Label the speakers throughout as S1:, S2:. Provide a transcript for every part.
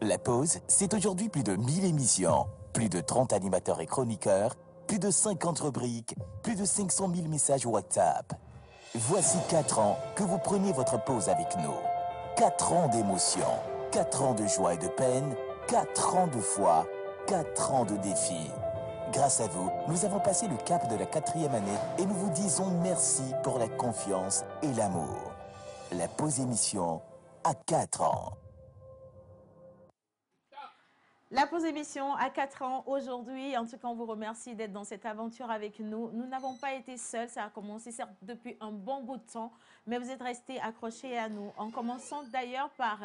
S1: La pause, c'est aujourd'hui plus de 1000 émissions, plus de 30 animateurs et chroniqueurs, plus de 50 rubriques, plus de 500 000 messages WhatsApp. Voici 4 ans que vous preniez votre pause avec nous. 4 ans d'émotion, 4 ans de joie et de peine, 4 ans de foi, 4 ans de défis. Grâce à vous, nous avons passé le cap de la 4e année et nous vous disons merci pour la confiance et l'amour. La pause émission à 4 ans.
S2: La pause émission à 4 ans aujourd'hui. En tout cas, on vous remercie d'être dans cette aventure avec nous. Nous n'avons pas été seuls. Ça a commencé certes depuis un bon bout de temps, mais vous êtes restés accrochés à nous. En commençant d'ailleurs par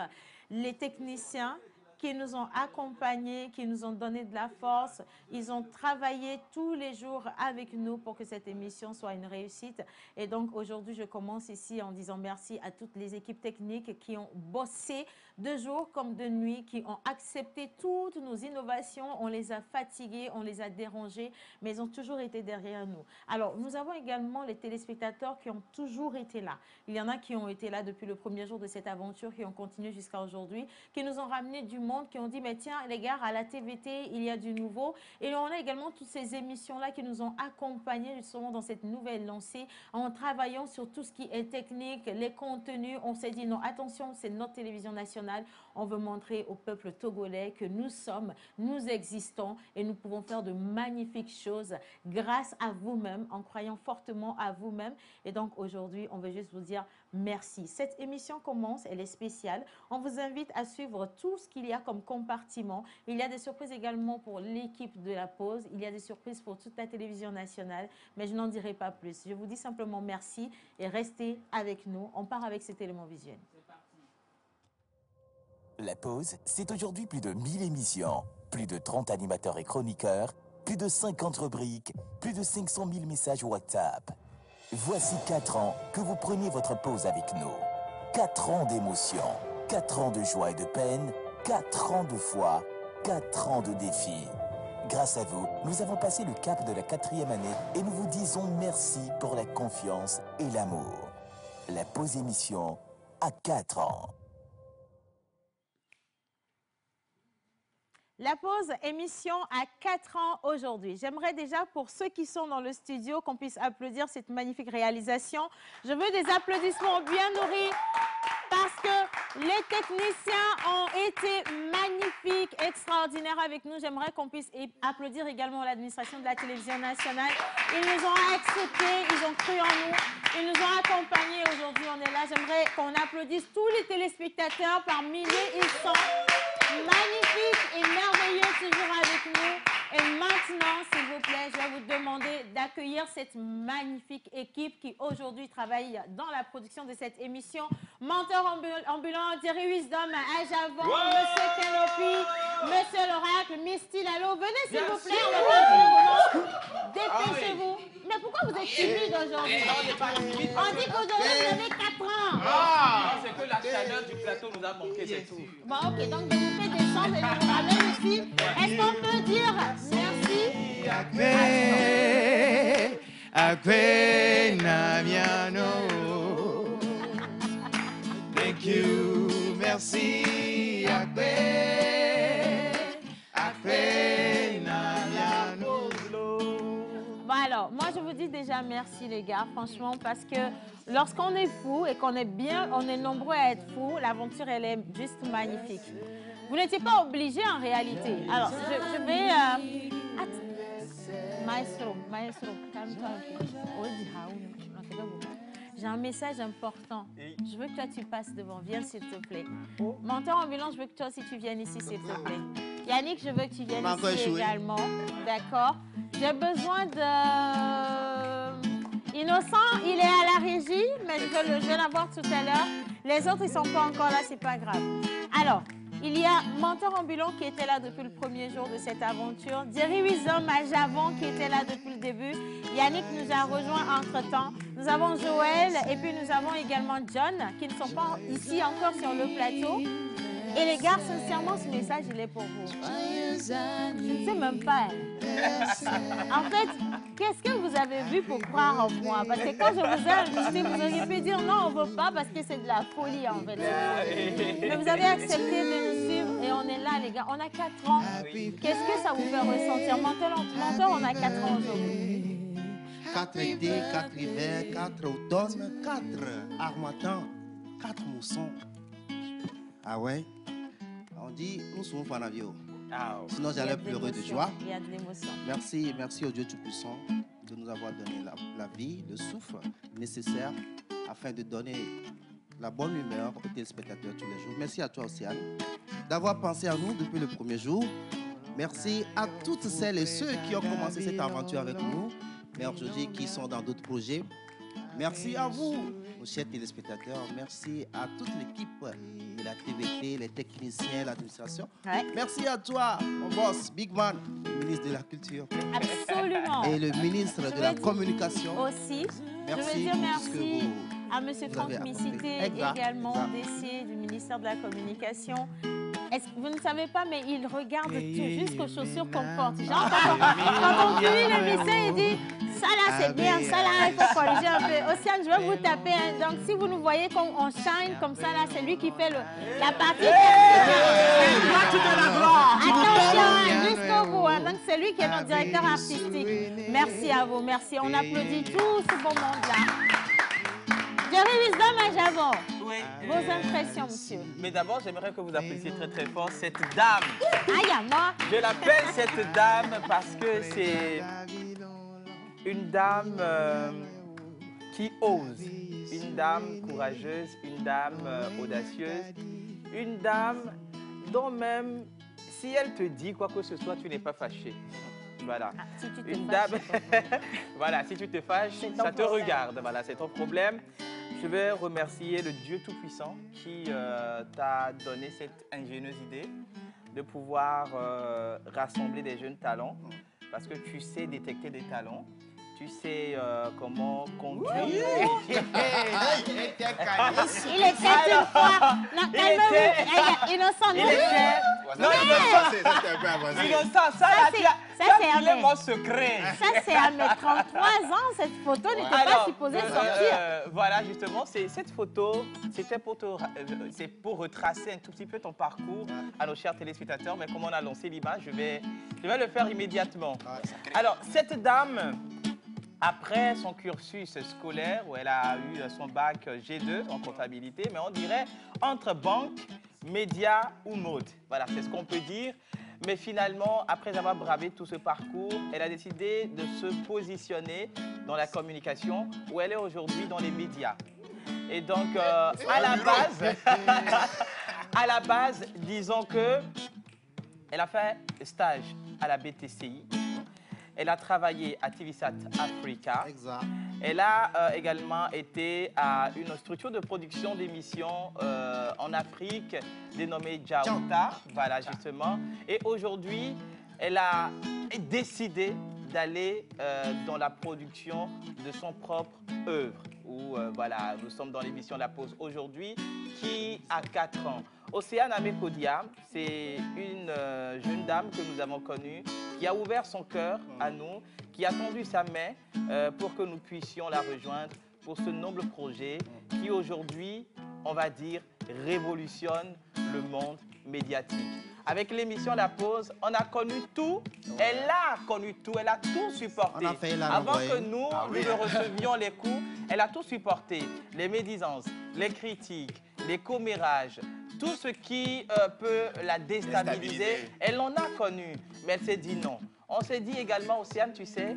S2: les techniciens qui nous ont accompagnés, qui nous ont donné de la force. Ils ont travaillé tous les jours avec nous pour que cette émission soit une réussite. Et donc aujourd'hui, je commence ici en disant merci à toutes les équipes techniques qui ont bossé de jour comme de nuit, qui ont accepté toutes nos innovations. On les a fatigués, on les a dérangés, mais ils ont toujours été derrière nous. Alors, nous avons également les téléspectateurs qui ont toujours été là. Il y en a qui ont été là depuis le premier jour de cette aventure, qui ont continué jusqu'à aujourd'hui, qui nous ont ramené du monde, qui ont dit, mais tiens, les gars, à la TVT, il y a du nouveau. Et on a également toutes ces émissions-là qui nous ont accompagnés justement dans cette nouvelle lancée, en travaillant sur tout ce qui est technique, les contenus. On s'est dit, non, attention, c'est notre télévision nationale. On veut montrer au peuple togolais que nous sommes, nous existons et nous pouvons faire de magnifiques choses grâce à vous-même, en croyant fortement à vous-même. Et donc aujourd'hui, on veut juste vous dire merci. Cette émission commence, elle est spéciale. On vous invite à suivre tout ce qu'il y a comme compartiment. Il y a des surprises également pour l'équipe de la pause. Il y a des surprises pour toute la télévision nationale, mais je n'en dirai pas plus. Je vous dis simplement merci et restez avec nous. On part avec cet élément visuel.
S1: La pause, c'est aujourd'hui plus de 1000 émissions, plus de 30 animateurs et chroniqueurs, plus de 50 rubriques, plus de 500 000 messages WhatsApp. Voici 4 ans que vous preniez votre pause avec nous. 4 ans d'émotion, 4 ans de joie et de peine, 4 ans de foi, 4 ans de défis. Grâce à vous, nous avons passé le cap de la 4e année et nous vous disons merci pour la confiance et l'amour. La pause émission à 4 ans.
S2: La pause émission à 4 ans aujourd'hui. J'aimerais déjà pour ceux qui sont dans le studio qu'on puisse applaudir cette magnifique réalisation. Je veux des applaudissements bien nourris parce que les techniciens ont été magnifiques, extraordinaires avec nous. J'aimerais qu'on puisse applaudir également l'administration de la télévision nationale. Ils nous ont acceptés, ils ont cru en nous, ils nous ont accompagnés. Aujourd'hui, on est là. J'aimerais qu'on applaudisse tous les téléspectateurs par milliers. Ils sont magnifiques et merveilleux toujours avec nous. Et maintenant, s'il vous plaît, je vais vous demander d'accueillir cette magnifique équipe qui aujourd'hui travaille dans la production de cette émission. Menteur ambulant, Thierry Wisdom, Ajavon, Monsieur Kenopi, Monsieur l'Oracle, Misty Lalo. Venez s'il vous plaît, on va faire le dépêchez-vous. Mais pourquoi vous êtes timide aujourd'hui? On dit qu'aujourd'hui vous avez 4 ans.
S3: C'est que la chaleur du plateau nous a manqué, c'est tout.
S2: Bon, ok, donc je vous fais des chants et je vous ramène ici. Est-ce qu'on peut dire merci?
S4: Akwe Namiano. Thank you, merci. Akwe Namiano.
S2: Bon alors, moi je vous dis déjà merci les gars, franchement, parce que lorsqu'on est fou et qu'on est bien, on est nombreux à être fous, l'aventure elle est juste magnifique. Vous n'étiez pas obligés en réalité. Alors, je vais... Maestro, calme-toi un peu. J'ai un message important. Je veux que toi tu passes devant. Viens s'il te plaît. Menteur ambulant, je veux que toi aussi tu viennes ici s'il te plaît. Yannick, je veux que tu viennes ici également. D'accord. J'ai besoin de... Innocent, il est à la régie, mais je vais l'avoir tout à l'heure. Les autres, ils ne sont pas encore là, c'est pas grave. Alors, il y a Menteur ambulant qui était là depuis le premier jour de cette aventure. Thierry Wisdom à Javon qui était là depuis le début. Yannick nous a rejoint entre-temps. Nous avons Joël et puis nous avons également John qui ne sont pas ici encore sur le plateau. Et les gars, sincèrement, ce message, il est pour vous. Je ne sais même pas. En fait, qu'est-ce que vous avez vu pour croire en moi? Parce que quand je vous ai invité, vous auriez pu dire non, on ne veut pas parce que c'est de la folie en fait. Mais vous avez accepté de nous suivre et on est là, les gars. On a 4 ans. Qu'est-ce que ça vous fait ressentir? Mentor, on a 4 ans aujourd'hui.
S5: 4 étés, 4 hivers, 4 automnes, 4 harmattan, 4 moussons. Ah ouais? On dit, nous sommes Fanavio. Sinon, j'allais pleurer de joie.
S2: Il y a de l'émotion.
S5: Merci au Dieu Tout-Puissant de nous avoir donné la vie, le souffle nécessaire afin de donner la bonne humeur aux téléspectateurs tous les jours. Merci à toi, Océane, d'avoir pensé à nous depuis le premier jour. Merci à toutes celles et ceux qui ont commencé cette aventure avec nous, mais aujourd'hui qui sont dans d'autres projets. Merci à vous, nos chers téléspectateurs. Merci à toute l'équipe de la TVT, les techniciens, l'administration.
S2: Ouais.
S5: Merci à toi, mon boss, Big Man, le ministre de la Culture.
S2: Absolument.
S5: Et le ministre de la Communication.
S2: Aussi.
S5: Merci.
S2: Je veux dire merci à M.
S5: vous
S2: Franck
S5: avez
S2: Missité,
S5: apporté. Exact,
S2: également
S5: exact.
S2: DC du ministère de la Communication. Vous ne savez pas, mais il regarde tout jusqu'aux chaussures qu'on porte. Genre, quand on finit l'émission, il dit ça là c'est bien, ça là il faut corriger un peu. Océane, je vais vous taper. Hein. Donc si vous nous voyez quand on shine comme ça là, c'est lui qui fait la partie. Attention, jusqu'au bout. Hein. Donc c'est lui qui est notre directeur artistique. Merci à vous, merci. On applaudit tout ce beau monde-là. Jerry Wisdom à Javon.
S3: Oui.
S2: Vos impressions, monsieur.
S3: Mais d'abord, j'aimerais que vous appréciez très très fort cette dame.
S2: Aïe, à moi.
S3: Je l'appelle cette dame parce que c'est une dame qui ose, une dame courageuse, une dame audacieuse, une dame dont même si elle te dit quoi que ce soit, tu n'es pas fâché. Voilà.
S2: Ah, si tu te
S3: Une
S2: fâches,
S3: dame. Voilà, si tu te fâches, ça te regarde. Voilà, c'est ton problème. Je vais remercier le Dieu Tout-Puissant qui t'a donné cette ingénieuse idée de pouvoir rassembler des jeunes talents parce que tu sais détecter des talents. Tu sais comment conduire.
S2: il était une fois. Non, calmez-vous. Innocent,
S3: Il était.
S4: Non, c'était un peu avancé.
S3: Innocent, ça là, tu as filé mon secret.
S2: Ça, c'est à mes 33 ans. Cette photo n'était pas supposée sortir.
S3: Voilà, justement, cette photo, c'était c'est pour retracer un tout petit peu ton parcours à nos chers téléspectateurs. Mais comme on a lancé l'image, je vais le faire immédiatement. Alors, cette dame, après son cursus scolaire, où elle a eu son bac G2 en comptabilité, mais on dirait entre banque, médias ou mode. Voilà, c'est ce qu'on peut dire. Mais finalement, après avoir bravé tout ce parcours, elle a décidé de se positionner dans la communication, où elle est aujourd'hui dans les médias. Et donc, à la base, disons que elle a fait stage à la BTCI. Elle a travaillé à TVSat Africa.
S5: Exact.
S3: Elle a également été à une structure de production d'émissions en Afrique dénommée Jauta. Voilà, justement. Et aujourd'hui, elle a décidé d'aller dans la production de son propre œuvre. Où, voilà, nous sommes dans l'émission La Pause aujourd'hui, qui a 4 ans. Océane Amekodia, c'est une jeune dame que nous avons connue, qui a ouvert son cœur à nous, qui a tendu sa main pour que nous puissions la rejoindre pour ce noble projet qui aujourd'hui, on va dire, révolutionne le monde médiatique. Avec l'émission La Pause, on a connu tout, elle a connu tout, elle a tout supporté. Avant que nous, nous ne recevions les coups, elle a tout supporté. Les médisances, les critiques, les commérages, tout ce qui peut la déstabiliser, elle en a connu, mais elle s'est dit non. On s'est dit également, Océane, tu sais,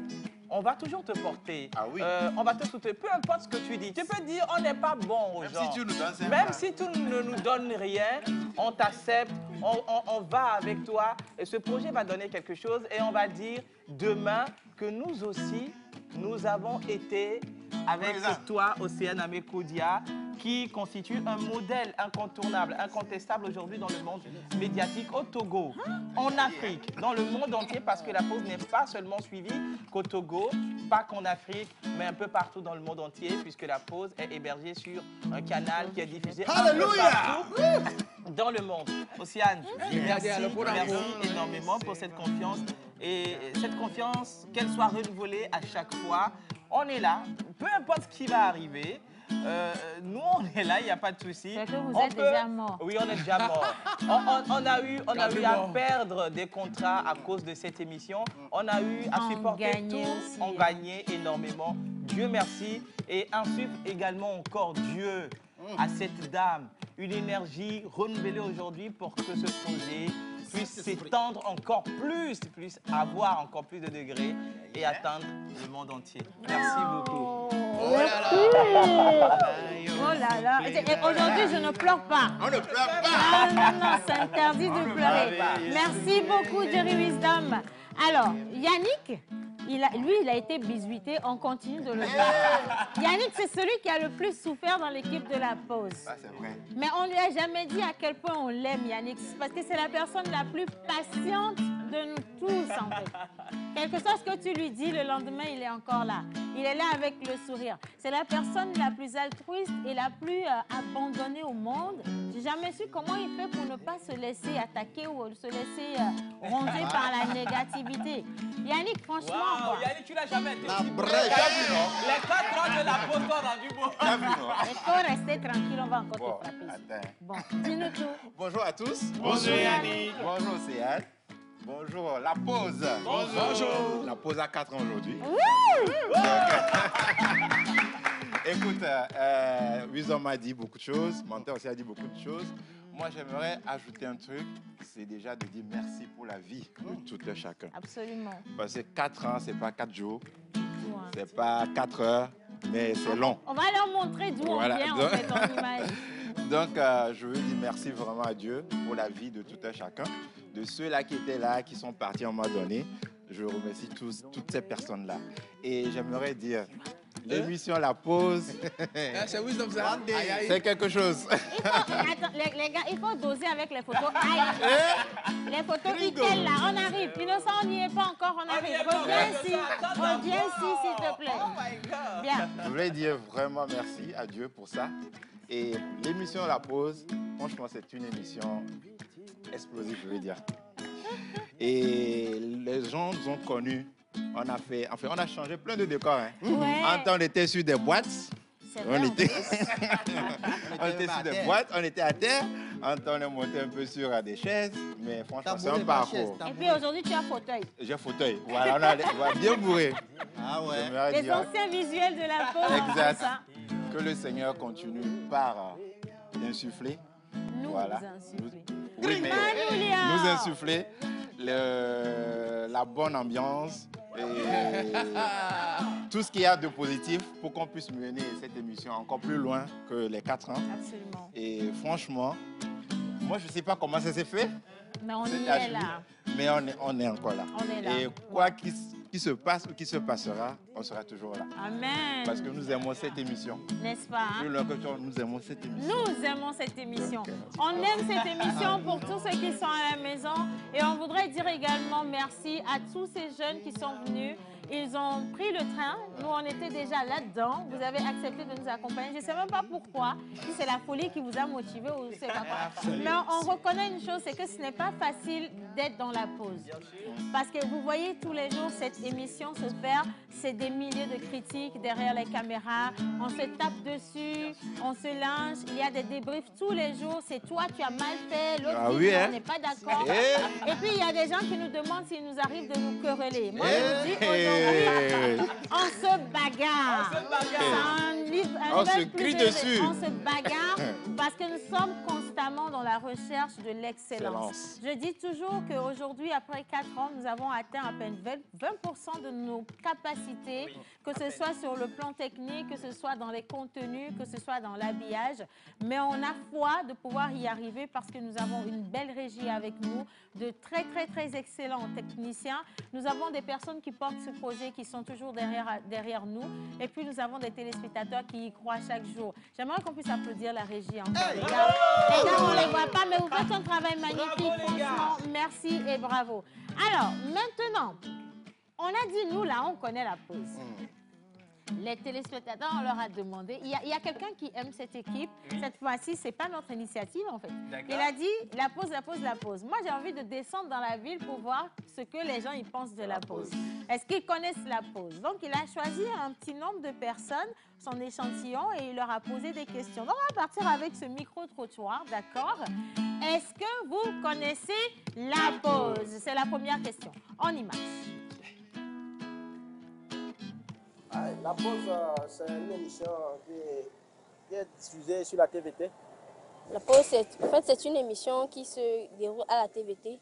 S3: on va toujours te porter.
S4: Ah oui.
S3: On va te soutenir, peu importe ce que tu dis. Tu peux dire, on n'est pas bon aux gens.
S4: Si tu nous donnes
S3: Même si tu ne nous donnes rien, on t'accepte, on va avec toi. Et ce projet va donner quelque chose et on va dire demain que nous aussi, nous avons été avec toi, Océane Amekodia, qui constitue un modèle incontournable, incontestable aujourd'hui dans le monde médiatique au Togo, en Afrique, dans le monde entier, parce que La Pause n'est pas seulement suivie qu'au Togo, pas qu'en Afrique, mais un peu partout dans le monde entier, puisque La Pause est hébergée sur un canal qui est diffusé un peu partout dans le monde. Océane, merci énormément pour cette confiance. Et cette confiance, qu'elle soit renouvelée à chaque fois, on est là, peu importe ce qui va arriver. nous, on est là, il n'y a pas de souci.
S2: C'est que vous êtes déjà mort.
S3: Oui, on est déjà mort. On a eu à perdre des contrats à cause de cette émission. On a eu à supporter tout.
S2: Aussi,
S3: on gagnait énormément. Dieu merci. Et ensuite, également encore Dieu à cette dame. Une énergie renouvelée aujourd'hui pour que ce projet puisse s'étendre encore plus, avoir encore plus de degrés et atteindre le monde entier. Merci beaucoup.
S4: Oh là là.
S2: Oh là là. Aujourd'hui, je ne pleure pas.
S4: On ne pleure pas.
S2: Ah, non, c'est interdit de pleurer. Merci beaucoup, Jerry Wisdom. Alors, Yannick, lui, il a été bisuité. On continue de le voir. Yannick, c'est celui qui a le plus souffert dans l'équipe de la pause.
S4: Ça, c'est vrai.
S2: Mais on ne lui a jamais dit à quel point on l'aime, Yannick. Parce que c'est la personne la plus patiente de nous tous, en fait. Quel que soit ce que tu lui dis, le lendemain, il est encore là. Il est là avec le sourire. C'est la personne la plus altruiste et la plus abandonnée au monde. J'ai jamais su comment il fait pour ne pas se laisser attaquer ou se laisser ronger par la négativité. Yannick, franchement...
S3: Wow, Yannick, tu l'as jamais été
S4: La
S3: aussi
S4: brèche.
S3: Les 4 ans de la pause, on a du beau.
S4: T'as vu, non?
S2: Il faut rester tranquille, on va encore
S4: Bon,
S2: te frapper.
S4: attends.
S2: Bon, dis-nous tout.
S4: Bonjour à tous.
S3: Bonjour, Yannick.
S4: Bonjour Océane. Bonjour la pause.
S3: Bonjour.
S4: La pause a 4 ans aujourd'hui.
S2: Wouh!
S4: Écoute, Wisdom m'a dit beaucoup de choses. Menteur aussi a dit beaucoup de choses. Moi, j'aimerais ajouter un truc. C'est déjà de dire merci pour la vie de tout un chacun.
S2: Absolument.
S4: Parce que 4 ans, c'est pas 4 jours.
S2: Tout, hein.
S4: C'est pas 4 heures, mais c'est long.
S2: On va leur montrer d'où
S4: Voilà,
S2: on vient,
S4: donc-
S2: en fait, en image.
S4: Donc, je veux dire merci vraiment à Dieu pour la vie de tout un chacun. De ceux-là qui étaient là, qui sont partis à un moment donné, je remercie toutes ces personnes-là. Et j'aimerais dire, l'émission La Pause,
S6: C'est Wisdom ça. Aïe, aïe.
S4: c'est quelque chose.
S2: Attends, les gars, il faut doser avec les photos. Aïe. Les photos Itel, là, on arrive. Innocent, on n'y est pas encore, on arrive. Reviens ici, s'il te plaît.
S3: Oh my God.
S2: Bien.
S4: Je voulais dire vraiment merci à Dieu pour ça. Et l'émission La Pause, franchement, c'est une émission explosive, je veux dire. Et les gens nous ont connus. On a changé plein de décors. Hein.
S2: Ouais.
S4: En temps, on était sur des boîtes.
S2: C'est vrai,
S4: On
S2: en
S4: était,
S2: plus.
S4: on était sur des boîtes, on était à terre. En temps, on est monté un peu sur des chaises. Mais franchement, c'est un parcours.
S2: Et puis aujourd'hui, tu as fauteuil.
S4: J'ai fauteuil. Voilà, on va bien bourré.
S5: Ah ouais.
S4: J'aimerais
S2: Les
S4: dire
S2: anciens visuels de la pause.
S4: Exact.
S2: c'est ça.
S4: que le Seigneur continue par insuffler.
S2: Nous
S4: Voilà.
S2: insuffler.
S4: Oui, mais
S2: Manoulia.
S4: nous insuffler la bonne ambiance et tout ce qu'il y a de positif pour qu'on puisse mener cette émission encore plus loin que les 4 ans.
S2: Absolument.
S4: Et franchement, moi, je ne sais pas comment ça s'est fait,
S2: Mais on y
S4: C'est
S2: est
S4: à
S2: là.
S4: mais on est encore là.
S2: On est là.
S4: Et quoi qu'il se passe ou qui se passera, on sera toujours là.
S2: Amen.
S4: Parce que nous aimons cette émission.
S2: N'est-ce pas? hein?
S4: Plus loin que toi, nous aimons cette émission.
S2: Nous aimons cette émission. On aime cette émission pour tous ceux qui sont à la maison. Et on voudrait dire également merci à tous ces jeunes qui sont venus. Ils ont pris le train. Nous, on était déjà là-dedans. Vous avez accepté de nous accompagner. Je ne sais même pas pourquoi. Si c'est la folie qui vous a motivé ou c'est pas quoi. Mais on reconnaît une chose, c'est que ce n'est pas facile d'être dans la pause. Parce que vous voyez tous les jours cette émission se faire. C'est des milliers de critiques derrière les caméras. On se tape dessus, on se lynche. Il y a des débriefs tous les jours. C'est toi, tu as mal fait. L'autre
S4: Ah
S2: dit,
S4: oui,
S2: non,
S4: hein?
S2: on n'est pas d'accord.
S4: Eh.
S2: Et puis, il y a des gens qui nous demandent s'il nous arrive de nous quereller. Moi, je vous dis aujourd'hui,
S4: Hey.
S2: on se bagarre. C'est un
S4: On
S2: level
S4: se
S2: plus
S4: crie
S2: élevé.
S4: dessus.
S2: On se bagarre parce que nous sommes constamment dans la recherche de l'excellence.
S4: Excellence.
S2: Je dis toujours qu'aujourd'hui, après 4 ans, nous avons atteint à peine 20% de nos capacités, que ce soit sur le plan technique, que ce soit dans les contenus, que ce soit dans l'habillage. Mais on a foi de pouvoir y arriver parce que nous avons une belle régie avec nous, de très, très, très excellents techniciens. Nous avons des personnes qui portent ce projet, qui sont toujours derrière nous. Et puis, nous avons des téléspectateurs qui y croient chaque jour. J'aimerais qu'on puisse applaudir la régie encore, les gars. Les gars, on ne les voit pas, mais vous faites un travail magnifique. Franchement, merci et bravo. Alors, maintenant, on a dit, nous, là, on connaît la pause. Les téléspectateurs, on leur a demandé. Il y a quelqu'un qui aime cette équipe.
S3: Oui.
S2: Cette fois-ci, ce n'est pas notre initiative, en fait.
S3: D'accord.
S2: Il a dit la pause, la pause, la pause. Moi, j'ai envie de descendre dans la ville pour voir ce que les gens y pensent de la pause. Est-ce qu'ils connaissent la pause? Donc, il a choisi un petit nombre de personnes, son échantillon, et il leur a posé des questions. Donc, on va partir avec ce micro-trottoir, d'accord? Est-ce que vous connaissez la pause? C'est la première question. On y marche.
S7: La pause, c'est une émission qui est diffusée sur la TVT.
S8: La pause, c'est une émission qui se déroule à la TVT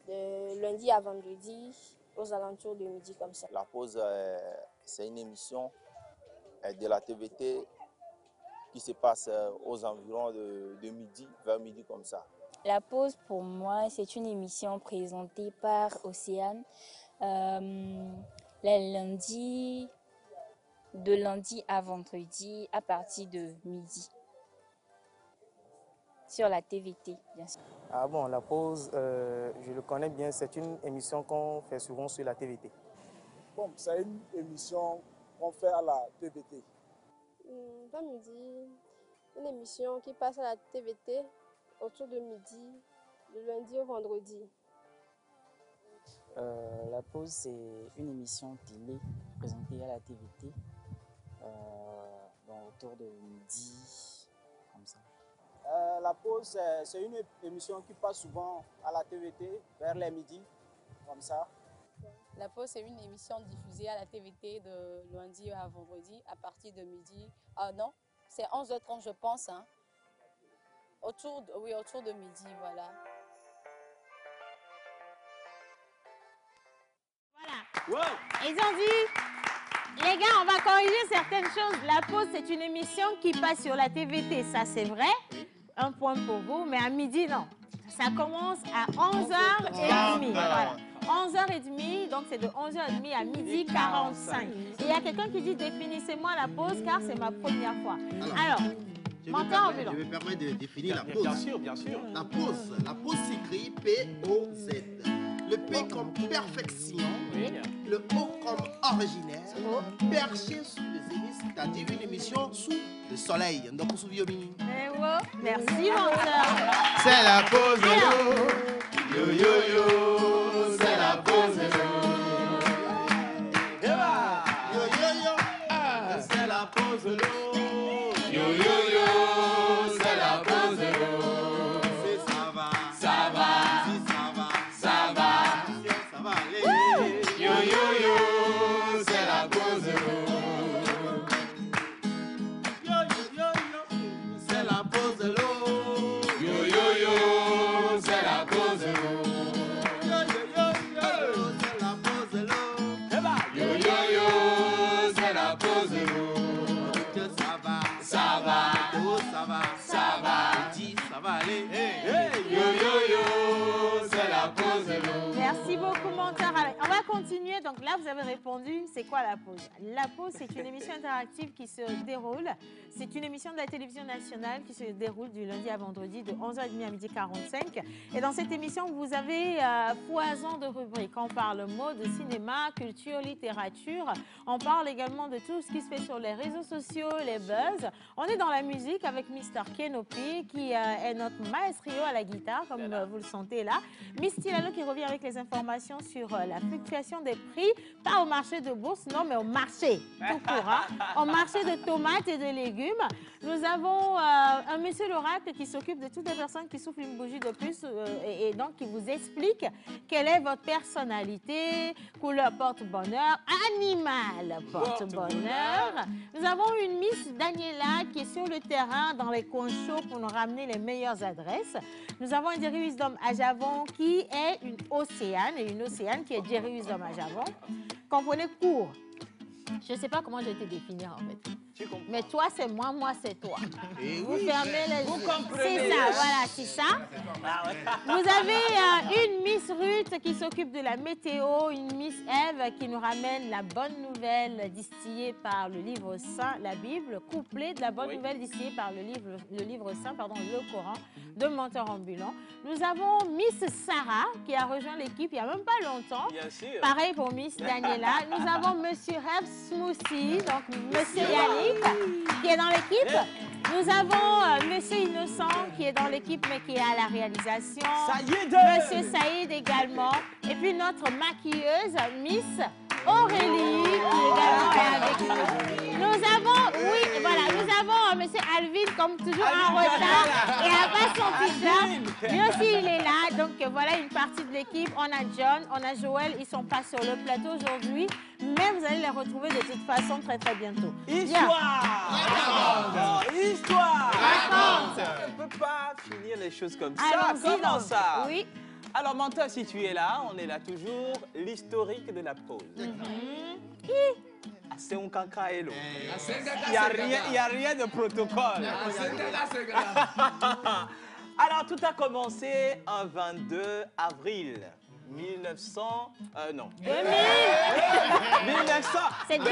S8: de lundi à vendredi aux alentours de midi comme ça.
S9: La pause, c'est une émission de la TVT qui se passe aux environs de midi, vers midi comme ça.
S10: La pause, pour moi, c'est une émission présentée par Océane les lundis, de lundi à vendredi à partir de midi. Sur la TVT, bien sûr.
S7: Ah bon, la pause, je le connais bien, c'est une émission qu'on fait souvent sur la TVT.
S11: Bon, c'est une émission qu'on fait à la TVT.
S8: Pas midi, une émission qui passe à la TVT autour de midi, de lundi au vendredi.
S12: La pause, c'est une émission télé présentée à la TVT autour de midi, comme ça.
S7: La pause, c'est une émission qui passe souvent à la TVT vers les midis, comme ça.
S13: La pause, c'est une émission diffusée à la TVT de lundi à vendredi à partir de midi. Ah non, c'est 11h30 je pense. Hein. Autour de midi, voilà.
S2: Voilà. Wow. Ils ont dit, les gars, on va corriger certaines choses. La pause, c'est une émission qui passe sur la TVT, ça c'est vrai. Un point pour vous, mais à midi, non. Ça commence à 11h30. Voilà. 11h30, donc c'est de 11h30 à midi 45. Et il y a quelqu'un qui dit définissez-moi la pause car c'est ma première fois. Alors,
S5: je me permets de définir la pause.
S3: Bien sûr, bien sûr.
S5: La pause s'écrit P-O-Z. Le P comme perfection, le O comme originaire, perché sous le zénith, c'est-à-dire une émission sous le soleil. Donc,
S2: merci, mon soeur.
S6: C'est la pause, yo, yo, yo, yo, c'est la pause,
S5: yo, yo, yo, c'est la pause,
S6: yo, yo, yo, c'est la pause,
S5: ça va,
S6: ça va,
S5: si ça va,
S6: ça va,
S5: ça va aller,
S6: yo, yo, yo, c'est la pause,
S5: yo, yo, yo, c'est la pause,
S6: yo, yo, yo, c'est la pause, yo, yo, yo, c'est la pause,
S5: ça va,
S6: ça va,
S5: dis, ça va aller,
S6: yo, yo, yo, c'est la pause,
S2: Merci beaucoup, mon soeur. Allez, on va continuer. Donc là, vous avez répondu, c'est quoi la pause? La pause, c'est une émission interactive qui se déroule. C'est une émission de la télévision nationale qui se déroule du lundi à vendredi de 11h30 à midi 45. Et dans cette émission, vous avez foison de rubriques. On parle mode, cinéma, culture, littérature. On parle également de tout ce qui se fait sur les réseaux sociaux, les buzz. On est dans la musique avec Mr. Kenopi qui est notre maestrio à la guitare, comme vous le sentez là. Miss Tilano qui revient avec les informations sur la fluctuation des prix, pas au marché de bourse, non, mais au marché tout court, hein, au marché de tomates et de légumes. Nous avons un monsieur l'oracle qui s'occupe de toutes les personnes qui soufflent une bougie de plus et donc qui vous explique quelle est votre personnalité, couleur porte-bonheur, animal porte-bonheur. Nous avons une Miss Daniela qui est sur le terrain dans les coins chauds pour nous ramener les meilleures adresses. Nous avons un Jerry Wisdom à Javon qui est une Océane et une Océane qui est Jerry Wisdom à Javon. Comprenez court. Je ne sais pas comment je vais te définir en fait.
S3: Tu comprends?
S2: Mais toi, c'est moi, moi, c'est toi. Vous
S3: oui,
S2: fermez les
S3: vous
S2: yeux.
S3: comprenez.
S2: C'est ça, voilà, c'est ça.
S3: Ah ouais.
S2: Vous avez une Miss Ruth qui s'occupe de la météo, une Miss Eve qui nous ramène la bonne nouvelle distillée par le livre saint, la Bible, couplée de la bonne nouvelle distillée par le livre saint, pardon, le Coran, de Menteur Ambulant. Nous avons Miss Sarah qui a rejoint l'équipe il n'y a même pas longtemps.
S3: Bien sûr.
S2: Pareil pour Miss Daniela. Nous avons Monsieur Herb Smoothie, donc Monsieur Yannick qui est dans l'équipe. Nous avons Monsieur Innocent qui est dans l'équipe mais qui est à la réalisation.
S3: Saïd.
S2: Monsieur Saïd également. Et puis notre maquilleuse, Miss Aurélie, qui est également avec nous. Nous avons, oui, voilà, nous avons Monsieur Alvin comme toujours en retard et à pas son t-shirt. Lui aussi il est là, donc voilà une partie de l'équipe. On a John, on a Joël, ils sont pas sur le plateau aujourd'hui, mais vous allez les retrouver de toute façon très très bientôt.
S3: Histoire. Histoire.
S2: Raconte.
S3: On ne peut pas finir les choses comme ça. Comment ça? Oui. Alors, Menteur, si tu es là, on est là toujours, l'historique de la pause. C'est un cacaélo. Il n'y a rien de protocole. Alors, tout a commencé un 22 avril 1900... non.
S2: 2000.
S3: 1900.
S2: C'est 2000.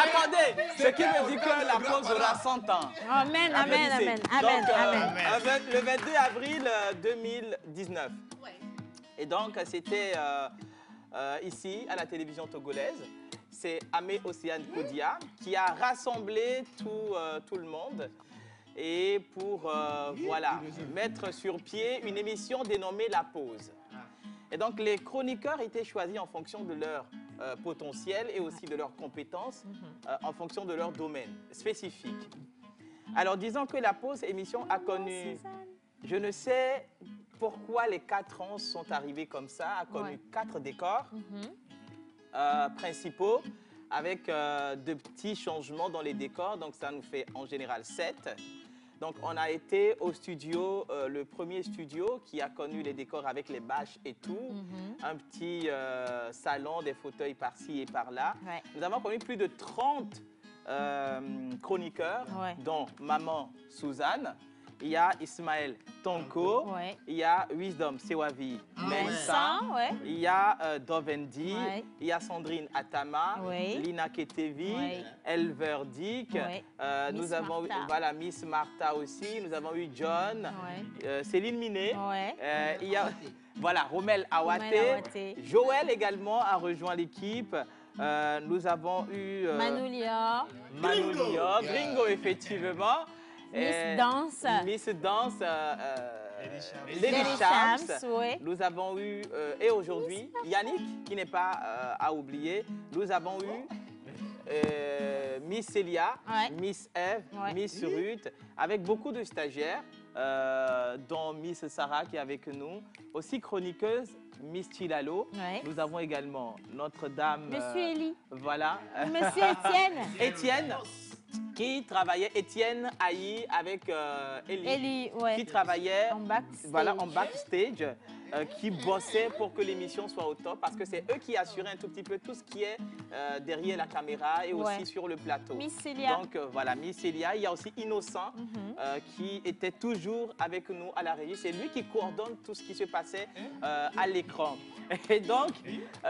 S3: Attendez, ce qui me dit que la pause aura 100 ans.
S2: Amen, amen, amen, amen,
S3: Donc,
S2: amen.
S3: le 22 avril 2019. Et donc, c'était ici, à la télévision togolaise. C'est Amé Océane Kodia qui a rassemblé tout le monde et pour voilà, mettre sur pied une émission dénommée La Pause. Et donc, les chroniqueurs étaient choisis en fonction de leur potentiel et aussi de leurs compétences, en fonction de leur domaine spécifique. Alors, disons que La Pause émission a connu, je ne sais pourquoi les 4 ans sont arrivés comme ça, a connu 4 décors principaux avec de petits changements dans les décors. Donc, ça nous fait en général 7. Donc, on a été au studio, le premier studio qui a connu les décors avec les bâches et tout. Un petit salon, des fauteuils par-ci et par-là. Nous avons connu plus de 30 chroniqueurs, dont Maman Suzanne. Il y a Ismaël Tonko, il y a Wisdom Sewavi Mensa, il y a Dovendi, il y a Sandrine Atama, Lina Ketevi, Elver Dick, nous avons eu voilà, Miss Martha aussi, nous avons eu John, Céline Minet, il y a voilà, Romel Awate, Joël également a rejoint l'équipe. Nous avons eu
S2: Manu Lior,
S3: Gringo effectivement. Miss Danse, Lady Shams. Nous avons eu, et aujourd'hui, Yannick, qui n'est pas à oublier. Nous avons eu Miss Célia, Miss Eve, Miss Ruth, avec beaucoup de stagiaires, dont Miss Sarah qui est avec nous. Aussi chroniqueuse, Miss Chilalo. Nous avons également Notre-Dame.
S2: Monsieur Elie.
S3: Voilà.
S2: Monsieur Étienne.
S3: Étienne. Qui travaillait, Étienne Haï avec Elie, qui travaillait en backstage, qui bossait pour que l'émission soit au top, parce que c'est eux qui assuraient un tout petit peu tout ce qui est derrière la caméra et aussi sur le plateau.
S2: Miss Célia.
S3: Donc voilà, Miss Célia. Il y a aussi Innocent qui était toujours avec nous à la régie. C'est lui qui coordonne tout ce qui se passait à l'écran. Et donc,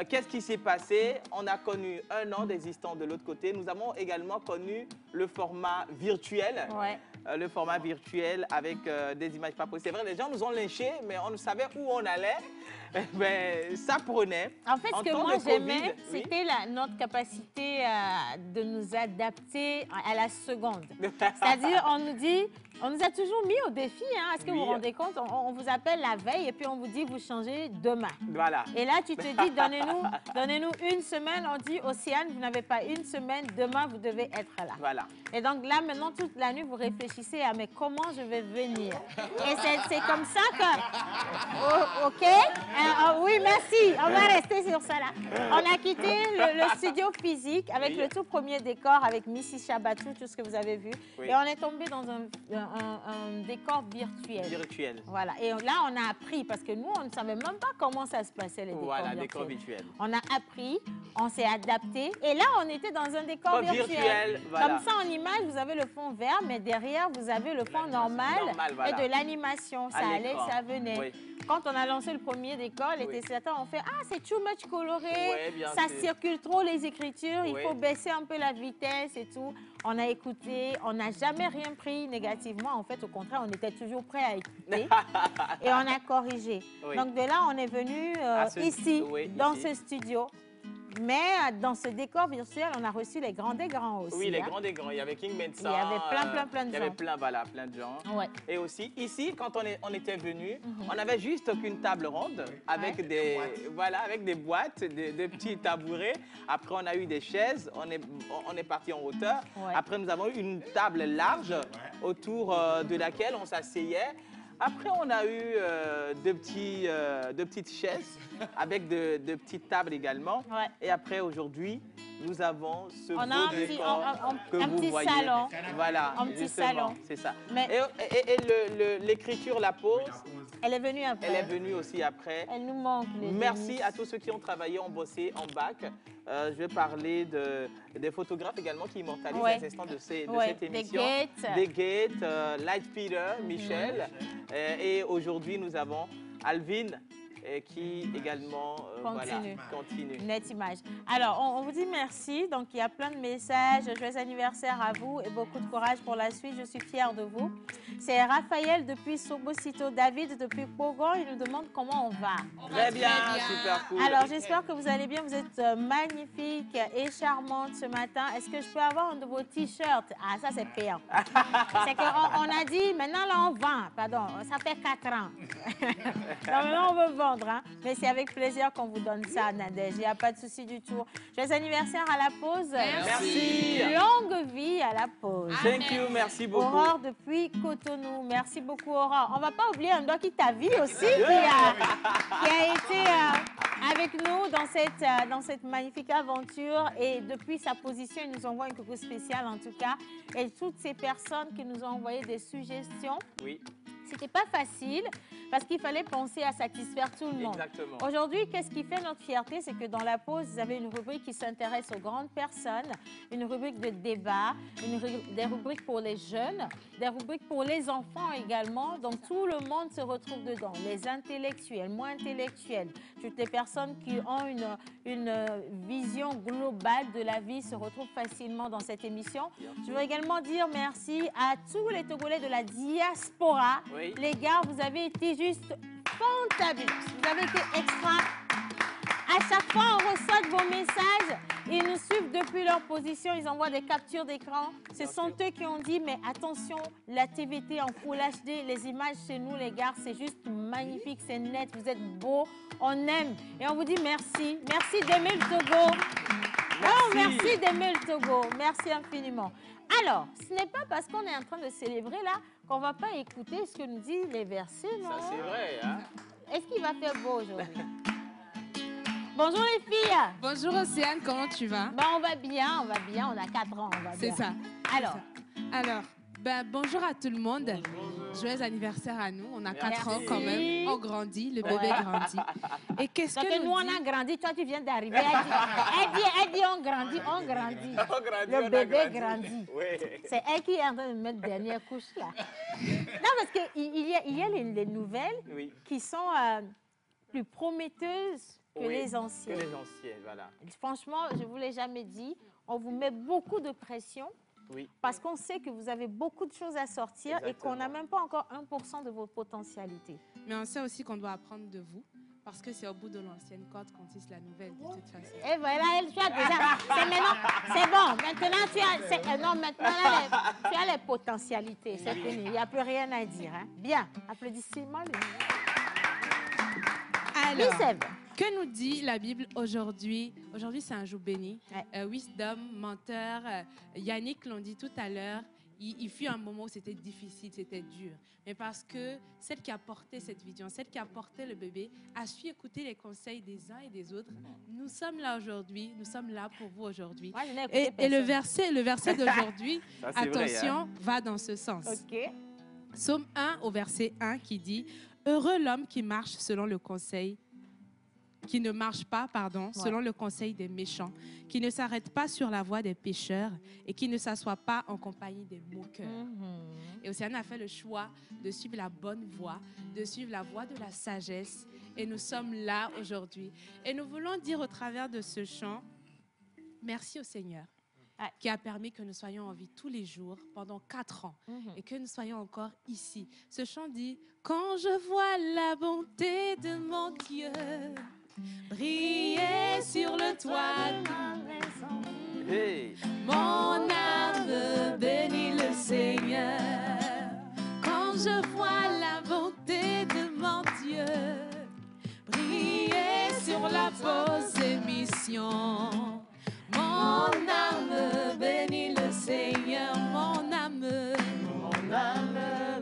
S3: qu'est-ce qui s'est passé? On a connu 1 an d'existence de l'autre côté. Nous avons également connu le format virtuel. Le format virtuel avec des images pas possibles. C'est vrai, les gens nous ont lynchés, mais on ne savait où on allait. Mais ça prenait.
S2: En fait, ce que moi j'aimais, c'était notre capacité de nous adapter à la seconde. C'est-à-dire, on nous a toujours mis au défi. Hein. Est-ce que vous vous rendez compte? On vous appelle la veille et puis on vous dit, vous changez demain.
S3: Voilà.
S2: Et là, tu te dis, donnez-nous 1 semaine. On dit, Océane, vous n'avez pas 1 semaine. Demain, vous devez être là.
S3: Voilà.
S2: Et donc là, maintenant, toute la nuit, vous réfléchissez à, mais comment je vais venir? Et c'est comme ça que... Oh, OK? Oui, merci. si, on va rester sur ça là. On a quitté le studio physique avec le tout premier décor avec Missy Chabatou, tout ce que vous avez vu. Et on est tombé dans un décor virtuel. Voilà. Et là, on a appris, parce que nous, on ne savait même pas comment ça se passait, les décors virtuels. On a appris, on s'est adapté. Et là, on était dans un décor virtuel. Voilà. Comme ça, en image, vous avez le fond vert, mais derrière, vous avez le fond normal et de l'animation. Ça allait, ça venait. Oui. Quand on a lancé le premier décor, il était certain, on fait « Ah, c'est too much coloré, ça circule trop les écritures, il faut baisser un peu la vitesse et tout. » On a écouté, on n'a jamais rien pris négativement. En fait, au contraire, on était toujours prêt à écouter et on a corrigé. Donc de là, on est venu ici, dans ce studio. Mais dans ce décor virtuel, on a reçu les grands des grands aussi.
S3: Oui, les grands des grands. Il y avait King Mensa.
S2: Il y avait plein de gens.
S3: Il y avait plein de gens.
S2: Ouais.
S3: Et aussi, ici, quand on était venu, on avait juste qu'une table ronde avec des boîtes, des petits tabourets. Après, on a eu des chaises. On est parti en hauteur. Ouais. Après, nous avons eu une table large autour de laquelle on s'asseyait. Après, on a eu deux petites chaises avec de petites tables également. Ouais. Et après, aujourd'hui, nous avons ce beau décor que vous voyez. Salon. Voilà,
S2: un petit salon.
S3: C'est ça. Mais... Et l'écriture, la pause,
S2: elle est venue après.
S3: Elle est venue aussi après.
S2: Elle nous manque.
S3: Merci à tous ceux qui ont travaillé, ont bossé en bac. Je vais parler des photographes également qui immortalisent les instants de cette émission. Des Gates, Light Peter, Michel. Et aujourd'hui, nous avons Alvin qui également continue.
S2: Nette image. Alors, on vous dit merci. Donc, il y a plein de messages. Joyeux anniversaire à vous et beaucoup de courage pour la suite. Je suis fière de vous. C'est Raphaël depuis Sobosito, David depuis Pogon. Il nous demande comment on va.
S3: Très bien, super cool.
S2: Alors, j'espère que vous allez bien. Vous êtes magnifique et charmante ce matin. Est-ce que je peux avoir un de vos t-shirts? Ah, ça, c'est pire. C'est qu'on a dit, maintenant, là, on vend. Pardon, ça fait 4 ans. Donc, maintenant, on veut vendre. Hein? Mais c'est avec plaisir qu'on vous donne ça, Nadège. Il n'y a pas de souci du tout. Joyeux anniversaire à la pause.
S3: Merci.
S2: Longue vie à la pause.
S3: Thank you, merci beaucoup.
S2: Aurore depuis Cotonou. Merci beaucoup, Aurore. On ne va pas oublier un doigt qui t'a vu aussi, qui a été avec nous dans cette magnifique aventure. Et depuis sa position, il nous envoie un coucou spécial en tout cas. Et toutes ces personnes qui nous ont envoyé des suggestions.
S3: Oui.
S2: C'était pas facile parce qu'il fallait penser à satisfaire tout le monde. Aujourd'hui, qu'est-ce qui fait notre fierté? C'est que dans la pause, vous avez une rubrique qui s'intéresse aux grandes personnes, une rubrique de débat, des rubriques pour les jeunes, des rubriques pour les enfants également. Donc, tout le monde se retrouve dedans. Les intellectuels, moins intellectuels, toutes les personnes qui ont une vision globale de la vie se retrouvent facilement dans cette émission. Je veux également dire merci à tous les Togolais de la diaspora. Oui. Les gars, vous avez été juste fantabules. Vous avez été extra. À chaque fois, on reçoit de vos messages. Ils nous suivent depuis leur position. Ils envoient des captures d'écran. Ce sont eux qui ont dit, mais attention, la TVT en Full HD, les images chez nous, les gars, c'est juste magnifique, c'est net. Vous êtes beaux, on aime. Et on vous dit merci. Merci d'aimer le Togo. Merci d'aimer le Togo. Merci infiniment. Alors, ce n'est pas parce qu'on est en train de célébrer là qu'on ne va pas écouter ce que nous disent les versets, non?
S3: Ça, c'est vrai, hein?
S2: Est-ce qu'il va faire beau aujourd'hui? Bonjour les filles.
S14: Bonjour Océane, comment tu vas?
S2: Ben, on va bien, on a 4 ans, on va bien.
S14: C'est ça.
S2: Alors,
S14: bonjour à tout le monde. Joyeux anniversaire à nous. On a 4 ans quand même. On grandit, le bébé grandit. Et qu'est-ce que
S2: nous on a grandi, toi tu viens d'arriver. Elle dit on grandit. Le bébé grandit. Oui. C'est elle qui est en train de mettre dernière couche là. Non, parce qu'il y a les nouvelles qui sont plus prometteuses que les anciennes.
S3: Que les anciennes, voilà.
S2: Franchement, je ne vous l'ai jamais dit, on vous met beaucoup de pression.
S3: Oui.
S2: Parce qu'on sait que vous avez beaucoup de choses à sortir. Exactement. Et qu'on n'a même pas encore 1% de vos potentialités.
S14: Mais on sait aussi qu'on doit apprendre de vous. Parce que c'est au bout de l'ancienne corde qu'on tisse la nouvelle, de toute façon.
S2: Et voilà, tu as déjà... C'est bon. Maintenant, tu as les potentialités. C'est fini. Il n'y a plus rien à dire. Hein. Bien. Applaudissements.
S14: Alors, que nous dit la Bible aujourd'hui? Aujourd'hui, c'est un jour béni. Ouais. Wisdom, menteur, Yannick l'ont dit tout à l'heure. il fut un moment où c'était difficile, c'était dur. Mais parce que celle qui a porté cette vision, celle qui a porté le bébé, a su écouter les conseils des uns et des autres. Nous sommes là aujourd'hui, nous sommes là pour vous aujourd'hui. Et le verset d'aujourd'hui, attention,
S3: vrai, hein?
S14: va dans ce sens.
S2: Ok.
S14: Psaume 1 au verset 1 qui dit « Heureux l'homme qui marche selon le conseil qui ne marche pas, selon le conseil des méchants, qui ne s'arrête pas sur la voie des pécheurs et qui ne s'assoit pas en compagnie des moqueurs. Et Océane a fait le choix de suivre la bonne voie, de suivre la voie de la sagesse. Et nous sommes là aujourd'hui. Et nous voulons dire au travers de ce chant, merci au Seigneur qui a permis que nous soyons en vie tous les jours pendant 4 ans et que nous soyons encore ici. Ce chant dit, quand je vois la bonté de mon Dieu briller sur le toit de ma maison.
S3: Hey.
S14: Mon âme bénit le Seigneur. Quand je vois la bonté de mon Dieu briller sur la pause émission. Mon âme bénit le Seigneur. Mon âme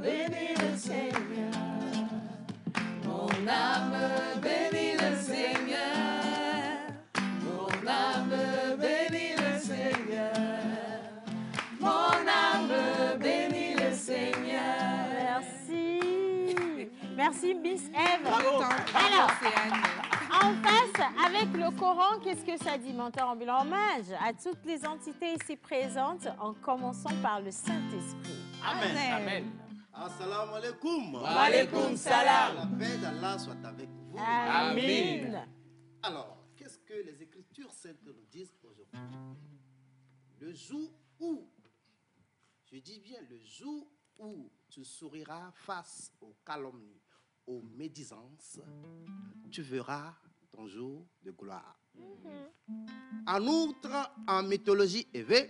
S14: bénit le Seigneur. Mon âme bénit le Seigneur. Mon âme bénit le Seigneur. Mon âme bénit le Seigneur.
S2: Merci. Merci, Miss Eve.
S14: Bravo.
S2: Alors, en face, avec le Coran, qu'est-ce que ça dit, menteur ambulant? Hommage à toutes les entités ici présentes, en commençant par le Saint-Esprit.
S5: Amen.
S3: Amen.
S5: Assalamu alaikum.
S3: Wa alaikum salam.
S5: La paix d'Allah soit avec vous.
S2: Amen.
S5: Alors, qu'est-ce que les Écritures saintes nous disent aujourd'hui? Le jour où, je dis bien le jour où tu souriras face aux calomnies, aux médisances, tu verras ton jour de gloire. En outre, en mythologie élevée,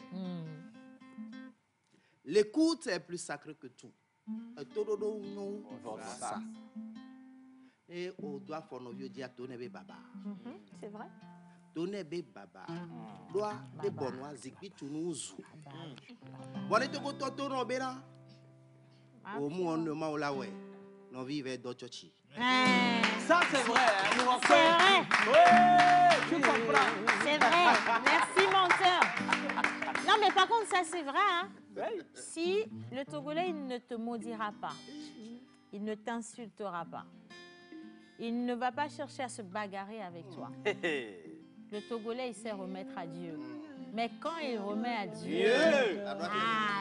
S5: l'écoute est plus sacrée que tout. Et on doit faire nos vieux dire Tonebe Baba.
S2: C'est vrai.
S5: Tonebe Baba. Loi de Bonois, Zikbi Tunouzu. Voilà, tu as tout nommé là. Au moins, on ne m'a pas ouais. Non, vive d'autres.
S3: Ça, c'est vrai. Hein, nous
S2: C'est vrai.
S3: Oui, tu comprends.
S2: C'est vrai. Merci, menteur. Non, mais par contre, ça, c'est vrai. Hein?
S3: Oui.
S2: Si le Togolais, il ne te maudira pas, il ne t'insultera pas, il ne va pas chercher à se bagarrer avec toi. Le Togolais, il sait remettre à Dieu. Mais quand il remet à Dieu,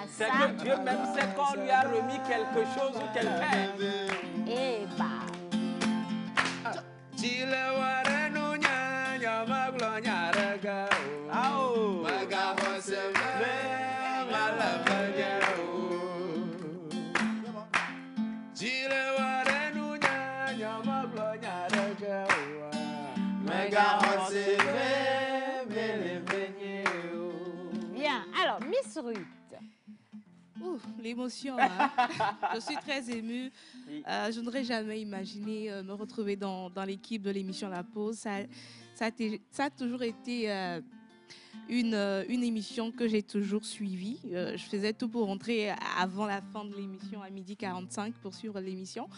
S3: c'est que Dieu même sait qu'on lui a remis quelque chose ou quelqu'un.
S2: Eh bah. Bien, alors, Miss Ruth.
S14: L'émotion, hein. Je suis très émue. Je n'aurais jamais imaginé me retrouver dans l'équipe de l'émission La Pause. Ça a toujours été une émission que j'ai toujours suivie. Je faisais tout pour rentrer avant la fin de l'émission à 12h45 pour suivre l'émission.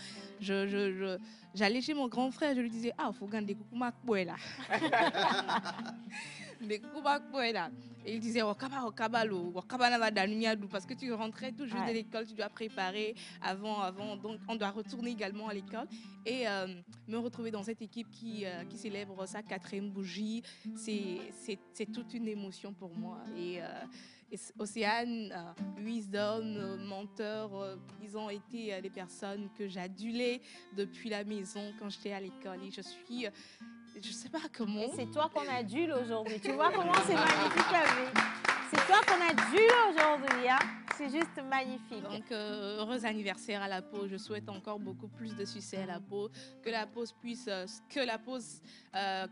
S14: J'allais chez mon grand frère, je lui disais « Ah, il faut gagner des coucou là. Des coucou là. » Et il disait parce que tu rentrais tout juste de l'école, tu dois préparer avant, donc on doit retourner également à l'école. Et me retrouver dans cette équipe qui célèbre sa 4e bougie, c'est toute une émotion pour moi. Et Océane, Wisdom, Menteur, ils ont été des personnes que j'adulais depuis la maison quand j'étais à l'école. Et je sais pas comment.
S2: Et c'est toi qu'on adule aujourd'hui. Tu vois comment c'est magnifique à vivre. C'est toi qu'on adule aujourd'hui. Hein? C'est juste magnifique.
S14: Donc, heureux anniversaire à La Pause. Je souhaite encore beaucoup plus de succès à La Pause. Que La Pause puisse...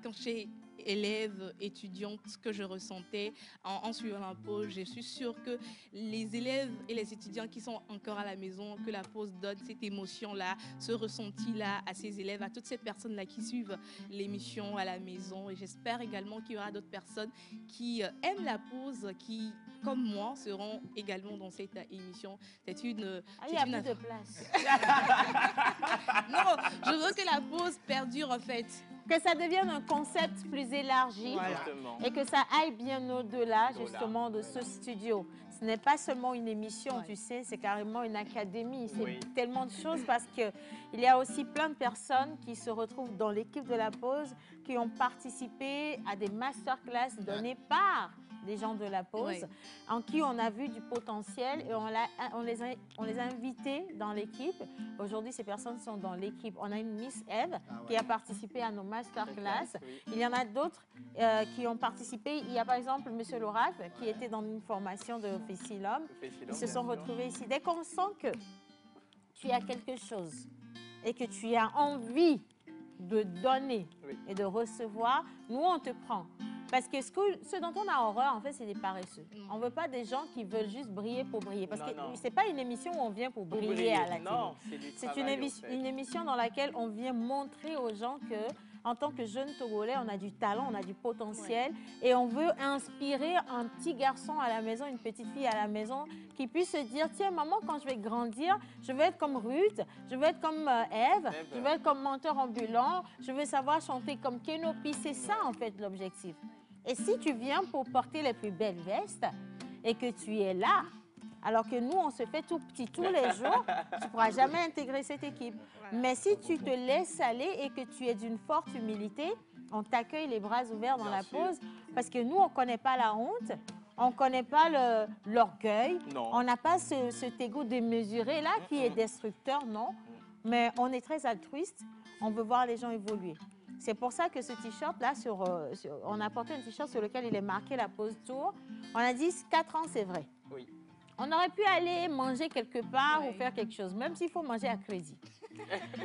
S14: quand j'étais élève, étudiante, ce que je ressentais en suivant La Pause, je suis sûre que les élèves et les étudiants qui sont encore à la maison, que La Pause donne cette émotion-là, ce ressenti-là à ces élèves, à toutes ces personnes-là qui suivent l'émission à la maison. Et j'espère également qu'il y aura d'autres personnes qui aiment La Pause, qui, comme moi, seront également dans cette émission. C'est une...
S2: il y a plus de place.
S14: Non, je veux que la pause perdure en fait.
S2: Que ça devienne un concept plus élargi et que ça aille bien au-delà justement de ce studio. Ce n'est pas seulement une émission, tu sais, c'est carrément une académie. C'est tellement de choses parce qu'il y a aussi plein de personnes qui se retrouvent dans l'équipe de la pause, qui ont participé à des masterclass données par des gens de la pause, en qui on a vu du potentiel et on les a invités dans l'équipe. Aujourd'hui, ces personnes sont dans l'équipe. On a une Miss Eve qui a participé à nos masterclass. Il y en a d'autres qui ont participé. Il y a par exemple M. Lorac qui était dans une formation de Fessilum. Ils se sont retrouvés ici. Dès qu'on sent que tu as quelque chose et que tu as envie de donner et de recevoir, nous, on te prend. Parce que ce dont on a horreur, en fait, c'est des paresseux. On ne veut pas des gens qui veulent juste briller pour briller. Parce que ce n'est pas une émission où on vient pour briller à la télé. C'est une émission dans laquelle on vient montrer aux gens que, en tant que jeunes Togolais, on a du talent, on a du potentiel. Et on veut inspirer un petit garçon à la maison, une petite fille à la maison, qui puisse se dire, tiens, maman, quand je vais grandir, je veux être comme Ruth, je veux être comme Eve, je veux être comme menteur ambulant, je veux savoir chanter comme Kenopi. C'est ça, en fait, l'objectif. Et si tu viens pour porter les plus belles vestes et que tu es là, alors que nous, on se fait tout petit tous les jours, tu ne pourras jamais intégrer cette équipe. Mais si tu te laisses aller et que tu es d'une forte humilité, on t'accueille les bras ouverts dans la pause parce que nous, on ne connaît pas la honte, on ne connaît pas l'orgueil, on n'a pas cet égo démesuré là qui est destructeur, non. Mais on est très altruiste, on veut voir les gens évoluer. C'est pour ça que ce t-shirt-là, on a porté un t-shirt sur lequel il est marqué la pause tour. On a dit 4 ans, c'est vrai.
S3: Oui.
S2: On aurait pu aller manger quelque part ou faire quelque chose, même s'il faut manger à crédit.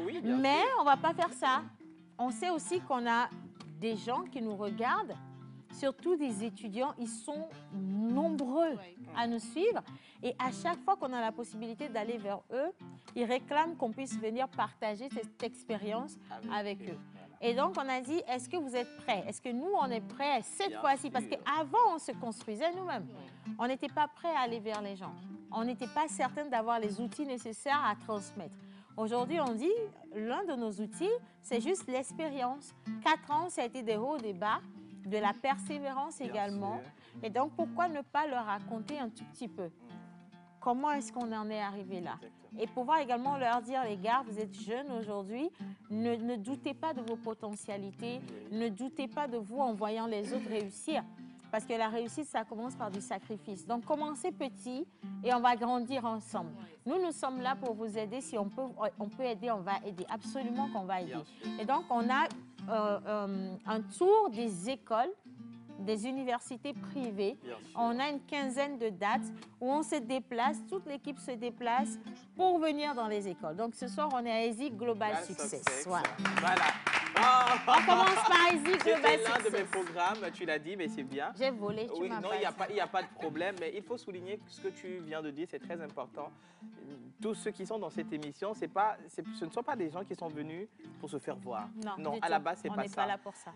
S3: Oui,
S2: mais on ne va pas faire ça. On sait aussi qu'on a des gens qui nous regardent, surtout des étudiants. Ils sont nombreux à nous suivre. Et à chaque fois qu'on a la possibilité d'aller vers eux, ils réclament qu'on puisse venir partager cette expérience avec eux. Et donc, on a dit, est-ce que vous êtes prêts? Est-ce que nous, on est prêts cette fois-ci? Parce qu'avant, on se construisait nous-mêmes. On n'était pas prêts à aller vers les gens. On n'était pas certain d'avoir les outils nécessaires à transmettre. Aujourd'hui, on dit, l'un de nos outils, c'est juste l'expérience. 4 ans, ça a été des hauts, des bas, de la persévérance également. Et donc, pourquoi ne pas leur raconter un tout petit peu? Comment est-ce qu'on en est arrivé là? Et pouvoir également leur dire, les gars, vous êtes jeunes aujourd'hui, ne doutez pas de vos potentialités, ne doutez pas de vous en voyant les autres réussir. Parce que la réussite, ça commence par du sacrifice. Donc, commencez petit et on va grandir ensemble. Nous sommes là pour vous aider. Si on peut aider, on va aider. Absolument qu'on va aider. Et donc, on a un tour des écoles, des universités privées. On a une quinzaine de dates où on se déplace, toute l'équipe se déplace pour venir dans les écoles. Donc ce soir, on est à ESIC Global Success. Voilà. On commence par ESIC Global Success.
S3: C'est l'un de mes programmes, tu l'as dit, mais c'est bien.
S2: J'ai volé, tu m'as
S3: non, il n'y a pas de problème, mais il faut souligner ce que tu viens de dire, c'est très important. Tous ceux qui sont dans cette émission, ce ne sont pas des gens qui sont venus pour se faire voir. Non, à la base, c'est pas ça.
S2: On n'est pas là pour ça.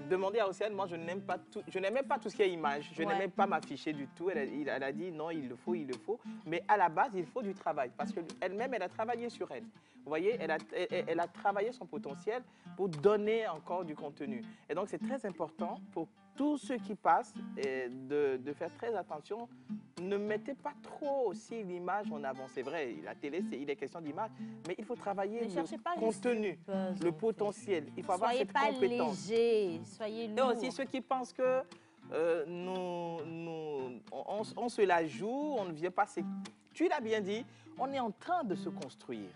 S3: Demandez à Océane, moi, je n'aime pas tout. Je n'aime même pas tout ce qui est image. Je n'aime même pas m'afficher du tout. Elle a dit non, il le faut. Mais à la base, il faut du travail. Parce qu'elle-même, elle a travaillé sur elle. Vous voyez, elle a travaillé son potentiel pour donner encore du contenu. Et donc, c'est très important pour tous ceux qui passent de faire très attention. Ne mettez pas trop aussi l'image en avant. C'est vrai, la télé, il est question d'image. Mais il faut travailler le contenu, le potentiel. Il faut avoir cette compétence.
S2: Soyez pas léger, soyez lourd.
S3: Et aussi ceux qui pensent que on se la joue, on ne vient pas... Tu l'as bien dit, on est en train de se construire.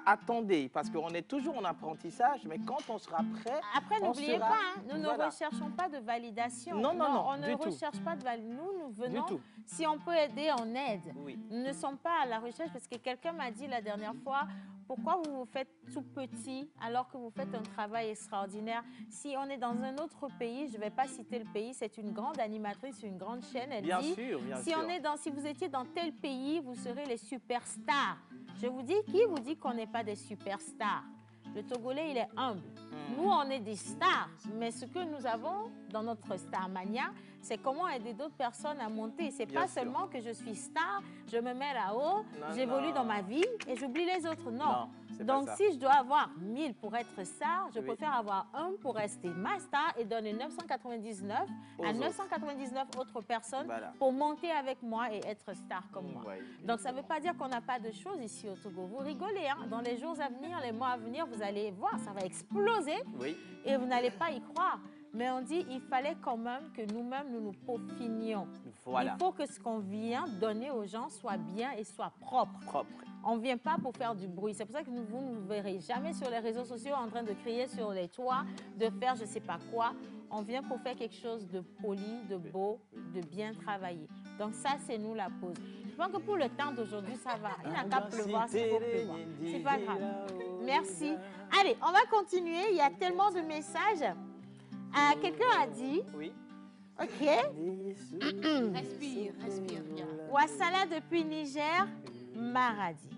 S3: Attendez, parce qu'on est toujours en apprentissage, mais quand on sera prêt...
S2: Après, n'oubliez pas, nous ne recherchons pas de validation.
S3: Non,
S2: on ne recherche pas de validation. Nous venons, si on peut aider, on aide. Nous ne sommes pas à la recherche, parce que quelqu'un m'a dit la dernière fois, pourquoi vous vous faites tout petit alors que vous faites un travail extraordinaire? Si on est dans un autre pays, je ne vais pas citer le pays, c'est une grande animatrice, une grande chaîne, elle dit, si vous étiez dans tel pays, vous serez les superstars. Je vous dis, qui vous dit qu'on n'est pas des superstars? Le Togolais, il est humble. Nous, on est des stars, mais ce que nous avons dans notre Starmania, c'est comment aider d'autres personnes à monter. C'est pas seulement que je suis star, je me mets là-haut, j'évolue dans ma vie et j'oublie les autres. Non. Donc, si je dois avoir 1000 pour être star, je préfère avoir un pour rester ma star et donner 999 à 999 autres personnes pour monter avec moi et être star comme moi. Donc, ça ne veut pas dire qu'on n'a pas de choses ici au Togo. Vous rigolez, hein? Dans les jours à venir, les mois à venir, vous allez voir, ça va exploser et vous n'allez pas y croire. Mais on dit il fallait quand même que nous-mêmes, nous nous peaufinions. Il faut que ce qu'on vient donner aux gens soit bien et soit propre. On ne vient pas pour faire du bruit. C'est pour ça que vous ne nous verrez jamais sur les réseaux sociaux en train de crier sur les toits, de faire je ne sais pas quoi. On vient pour faire quelque chose de poli, de beau, de bien travaillé. Donc ça, c'est nous la pause. Je pense que pour le temps d'aujourd'hui, ça va. Il n'a qu'à pleuvoir, s'il faut pleuvoir. C'est pas grave. Merci. Allez, on va continuer. Il y a tellement de messages. Quelqu'un a dit... Oui. OK.
S10: Respire, respire bien.
S2: Wassala depuis Niger, Maradi.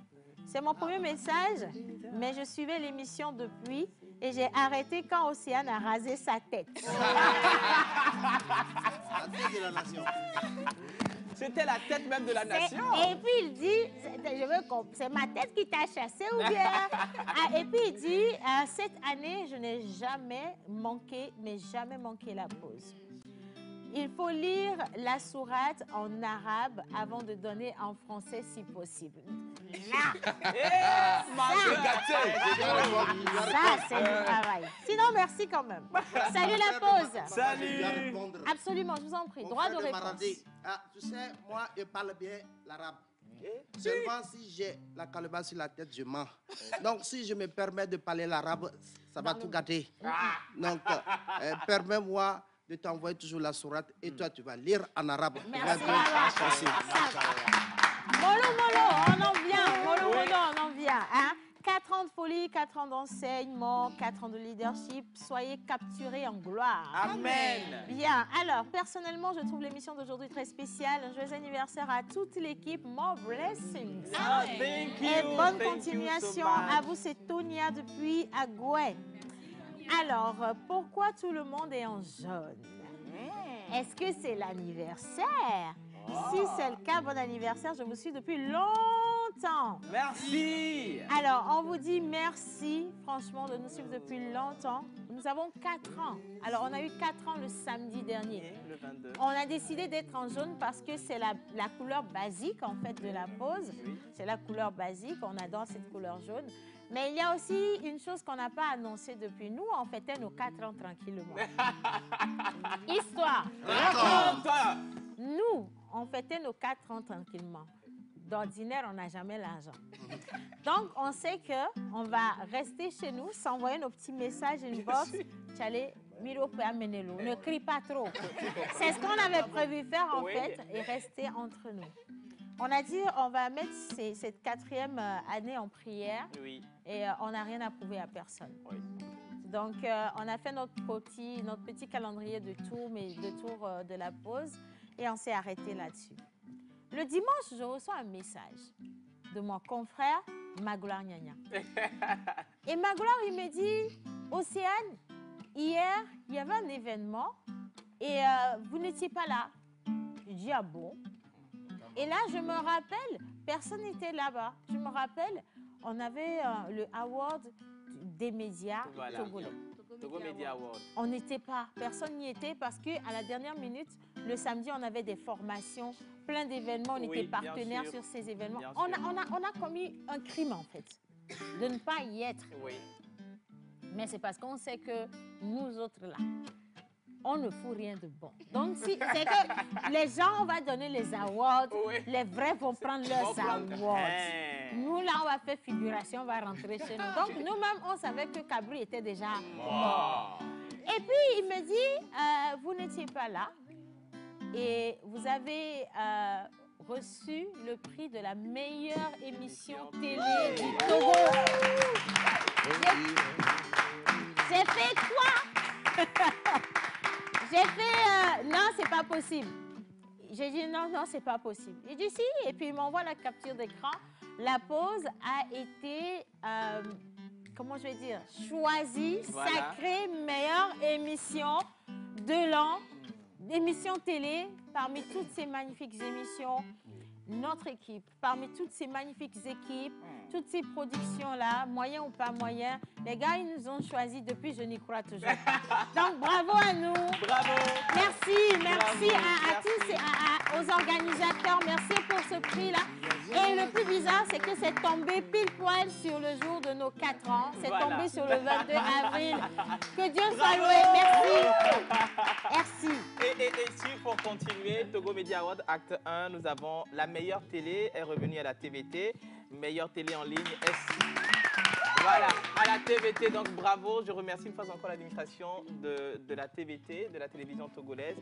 S2: C'est mon premier message, mais je suivais l'émission depuis et j'ai arrêté quand Océane a rasé sa tête.
S5: La tête de la nation.
S3: C'était la tête même de la nation.
S2: Et puis il dit, c'est ma tête qui t'a chassé ou bien? Et puis il dit, cette année, je n'ai jamais manqué, la pause. Il faut lire la sourate en arabe avant de donner en français si possible. Ça, c'est du travail. Sinon, merci quand même. Salut la pause.
S5: Salut.
S2: Absolument, je vous en prie. Droit de réponse.
S5: Ah, tu sais, moi, je parle bien l'arabe. Seulement si j'ai la calebasse sur la tête, je mens. Donc, si je me permets de parler l'arabe, ça va tout gâter. Donc, permets-moi de t'envoyer toujours la sourate et toi, tu vas lire en arabe.
S2: Merci. Molo, on en vient. Molo, on en vient. Hein? 4 ans de folie, 4 ans d'enseignement, 4 ans de leadership. Soyez capturés en gloire.
S3: Amen.
S2: Bien. Alors, personnellement, je trouve l'émission d'aujourd'hui très spéciale. Un joyeux anniversaire à toute l'équipe. More blessings.
S3: Thank you.
S2: Et bonne continuation à vous. C'est Tonia depuis Agoué. Alors, pourquoi tout le monde est en jaune? Est-ce que c'est l'anniversaire? Si c'est le cas, bon anniversaire. Je vous suis depuis longtemps.
S3: Merci.
S2: Alors, on vous dit merci, franchement, de nous suivre depuis longtemps. Nous avons 4 ans. Alors, on a eu 4 ans le samedi dernier.
S3: Le 22.
S2: On a décidé d'être en jaune parce que c'est la couleur basique, en fait, de la pause. C'est la couleur basique. On adore cette couleur jaune. Mais il y a aussi une chose qu'on n'a pas annoncée depuis. Nous, on fêtait nos 4 ans tranquillement. Histoire. Nous, on fêtait nos 4 ans tranquillement. D'ordinaire, on n'a jamais l'argent. Donc, on sait qu'on va rester chez nous, s'envoyer nos petits messages inbox. Tchalé, Miro peut amener l'eau. Ne crie pas trop. C'est ce qu'on avait prévu faire, en fait, et rester entre nous. On a dit on va mettre cette 4e année en prière et on n'a rien à prouver à personne. Donc, on a fait notre petit calendrier de tour de la pause et on s'est arrêté là-dessus. Le dimanche, je reçois un message de mon confrère Magloire Nyanya. Et Magloire, il me dit, Océane, hier, il y avait un événement et vous n'étiez pas là. Je dis, ah bon? Et là, je me rappelle, personne n'était là-bas. Je me rappelle, on avait le award des médias togolais.
S3: Togo Media Award.
S2: On n'était pas, personne n'y était parce qu'à la dernière minute, le samedi, on avait des formations, plein d'événements, on était partenaires sur ces événements. On a commis un crime en fait, de ne pas y être. Mais c'est parce qu'on sait que nous autres là, on ne fout rien de bon. Donc, c'est que les gens, on va donner les awards, les vrais vont prendre leurs awards. Nous, là, on va faire figuration, on va rentrer chez nous. Donc, nous-mêmes, on savait que Cabri était déjà mort. Et puis, il me dit, vous n'étiez pas là et vous avez reçu le prix de la meilleure émission télé du Togo. J'ai fait quoi? J'ai fait, non, c'est pas possible. J'ai dit, non, c'est pas possible. Il dit, si, et puis il m'envoie la capture d'écran. La pause a été, comment je vais dire, choisi,
S3: Voilà.
S2: sacrée meilleure émission de l'an, émission télé, parmi toutes ces magnifiques émissions. Notre équipe, parmi toutes ces magnifiques équipes, toutes ces productions-là, moyens ou pas moyens, les gars, ils nous ont choisis depuis Je n'y crois toujours pas. Donc, bravo à nous.
S3: Bravo.
S2: Merci à tous et aux organisateurs. Merci pour ce prix-là. Et le plus bizarre, c'est que c'est tombé pile poil sur le jour de nos 4 ans. C'est tombé sur le 22 avril. Que Dieu soit loué. Merci.
S3: Et si pour continuer, Togo Media Award, acte 1, nous avons la meilleure télé est revenue à la TVT. Meilleure télé en ligne voilà, à la TVT, donc bravo. Je remercie une fois encore l'administration de la TVT, de la télévision togolaise,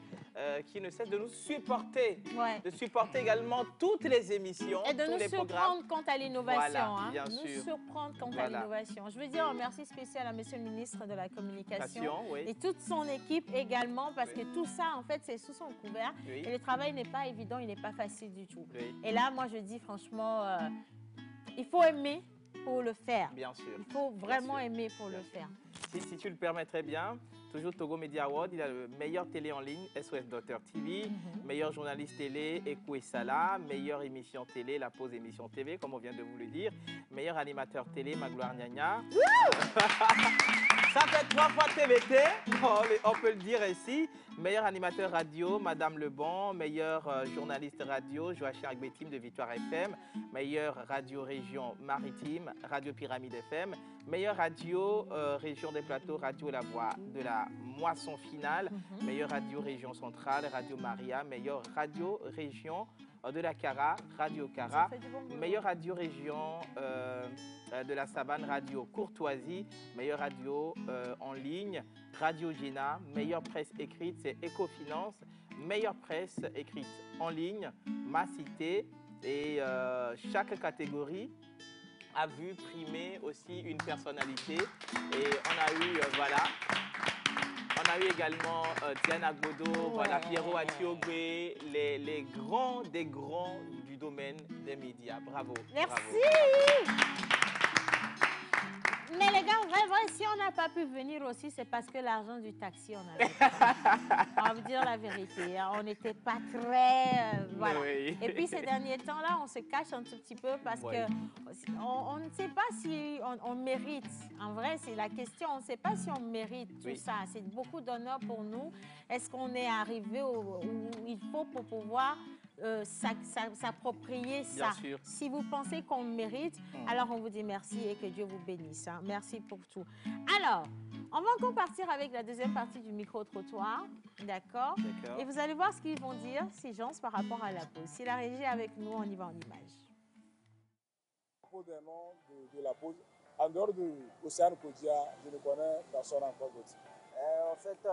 S3: qui ne cesse de nous supporter, de supporter également toutes les émissions,
S2: et de
S3: tous
S2: nous
S3: les
S2: surprendre quant à l'innovation.
S3: Voilà, bien
S2: nous
S3: sûr.
S2: surprendre quant à l'innovation. Je veux dire un merci spécial à Monsieur le ministre de la Communication et toute son équipe également, parce que tout ça, en fait, c'est sous son couvert. Et le travail n'est pas évident, il n'est pas facile du tout. Et là, moi, je dis franchement, il faut aimer pour le faire.
S3: Bien sûr.
S2: Il faut vraiment aimer pour le faire.
S3: Si tu le permets très bien, toujours Togo Media Award, il a le meilleur télé en ligne, SOS Daughter TV, meilleur journaliste télé, Ekou et Salah, meilleure émission télé, La Pause Émission TV, comme on vient de vous le dire, meilleur animateur télé, Magloire Nyanya. Ça fait 3 fois TVT, on peut le dire ici. Meilleur animateur radio, Madame Lebon. Meilleur journaliste radio, Joachim Agbetim de Victoire FM. Meilleure radio région maritime, Radio Pyramide FM. Meilleure radio région des plateaux, Radio La Voix de la Moisson Finale. Meilleure radio région centrale, Radio Maria. Meilleure radio région de la Cara, Radio Cara. Meilleure radio région de la Savane, Radio Courtoisie. Meilleure radio en ligne, Radio Géna. Meilleure presse écrite, c'est Ecofinance. Meilleure presse écrite en ligne, Ma Cité. Et chaque catégorie a vu primer aussi une personnalité. Et on a eu, voilà, on a eu également Diana Godo, voilà, Pierrot Atiogwe, les grands des grands du domaine des médias. Bravo.
S2: Merci.
S3: Bravo.
S2: Mais les gars, vrai, si on n'a pas pu venir aussi, c'est parce que l'argent du taxi, on avait pas. On va vous dire la vérité. Hein. On n'était pas très... voilà.
S3: Oui.
S2: Et puis ces derniers temps-là, on se cache un tout petit peu parce que on ne sait pas si on mérite. En vrai, c'est la question. On ne sait pas si on mérite tout ça. C'est beaucoup d'honneur pour nous. Est-ce qu'on est arrivé où il faut pour pouvoir... s'approprier ça.
S3: Sûr.
S2: Si vous pensez qu'on mérite, alors on vous dit merci et que Dieu vous bénisse. Hein. Merci pour tout. Alors, on va encore partir avec la deuxième partie du micro-trottoir. D'accord? Et vous allez voir ce qu'ils vont dire, ces gens, par rapport à la pause. Si la régie est avec nous, on y va en image.
S11: À propos des noms de la pause, en dehors de Océane Kodia, je ne connais personne encore d'autre.
S7: En fait,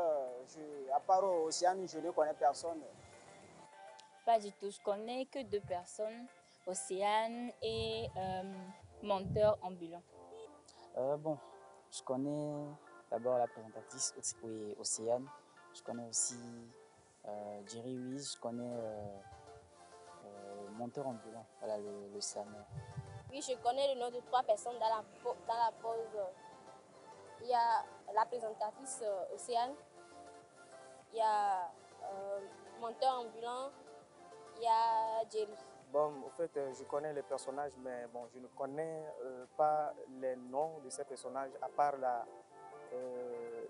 S7: à part Océane, je ne connais personne.
S10: Pas du tout. Je connais que 2 personnes, Océane et Monteur Ambulant.
S12: Bon, je connais d'abord la présentatrice Océane. Je connais aussi Jerry Wiz. Je connais Monteur Ambulant, voilà le SAMER.
S8: Oui, je connais le nom de 3 personnes dans la pause. Il y a la présentatrice Océane, il y a Monteur Ambulant, il y a Jerry.
S15: Bon, en fait, je connais les personnages, mais bon, je ne connais pas les noms de ces personnages, à part la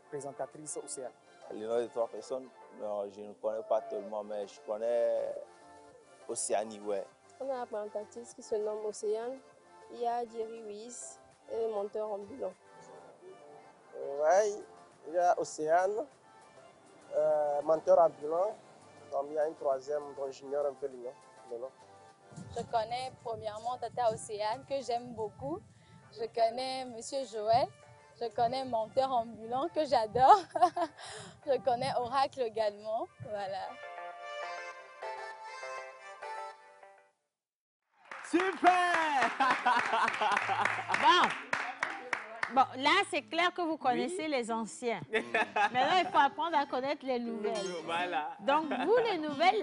S15: présentatrice Océane.
S9: Les noms de 3 personnes, non, je ne connais pas tellement, mais je connais Océanie, ouais.
S8: On a la présentatrice qui se nomme Océane, il y a Jerry Wiz et le Monteur Ambulant.
S16: Oui, il y a Océane, Monteur Ambulant. Il y a une 3e dont j'ignore un peu le nom.
S13: Je connais premièrement Tata Océane, que j'aime beaucoup. Je connais Monsieur Joël. Je connais Monteur Ambulant, que j'adore. Je connais Oracle également. Voilà.
S3: Super.
S2: Bon. Bon, là, c'est clair que vous connaissez les anciens. Maintenant, il faut apprendre à connaître les nouvelles.
S3: Voilà.
S2: Donc, vous, les nouvelles,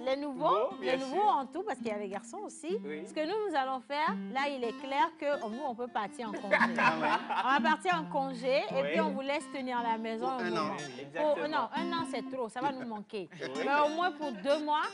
S2: les nouveaux en tout, parce qu'il y a les garçons aussi.
S3: Oui.
S2: Ce que nous allons faire, là, il est clair que nous, on peut partir en congé. On va partir en congé et puis on vous laisse tenir la maison.
S5: Pour un an.
S2: Non, un an, c'est trop. Ça va nous manquer. Mais au moins pour 2 mois,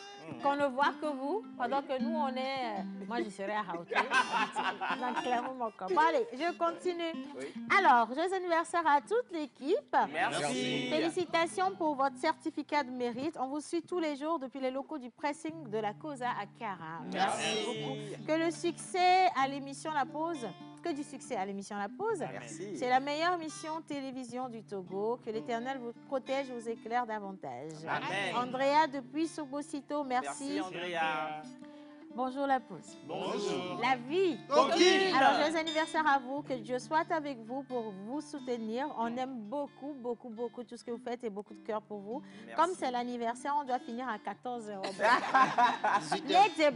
S2: qu'on ne voit que vous, pendant que nous, on est... moi, je serai à Haouté. Donc, clairement, mon corps. Bon, allez, je continue.
S3: Oui.
S2: Alors, joyeux anniversaire à toute l'équipe.
S3: Merci.
S2: Félicitations pour votre certificat de mérite. On vous suit tous les jours depuis les locaux du pressing de la Cosa à Cara. Merci beaucoup. Que le succès à l'émission La Pause... Que du succès à l'émission La Pause.
S3: Merci.
S2: C'est la meilleure mission télévision du Togo. Que l'Éternel vous protège, vous éclaire davantage.
S3: Amen.
S2: Andrea depuis Sobosito, merci.
S3: Merci, Andrea.
S2: Bonjour La Pause.
S3: Bonjour.
S2: La vie.
S3: Coquine.
S2: Alors, joyeux anniversaire à vous. Que Dieu soit avec vous pour vous soutenir. On aime beaucoup, beaucoup, beaucoup tout ce que vous faites et beaucoup de cœur pour vous.
S3: Merci.
S2: Comme c'est l'anniversaire, on doit finir à 14h.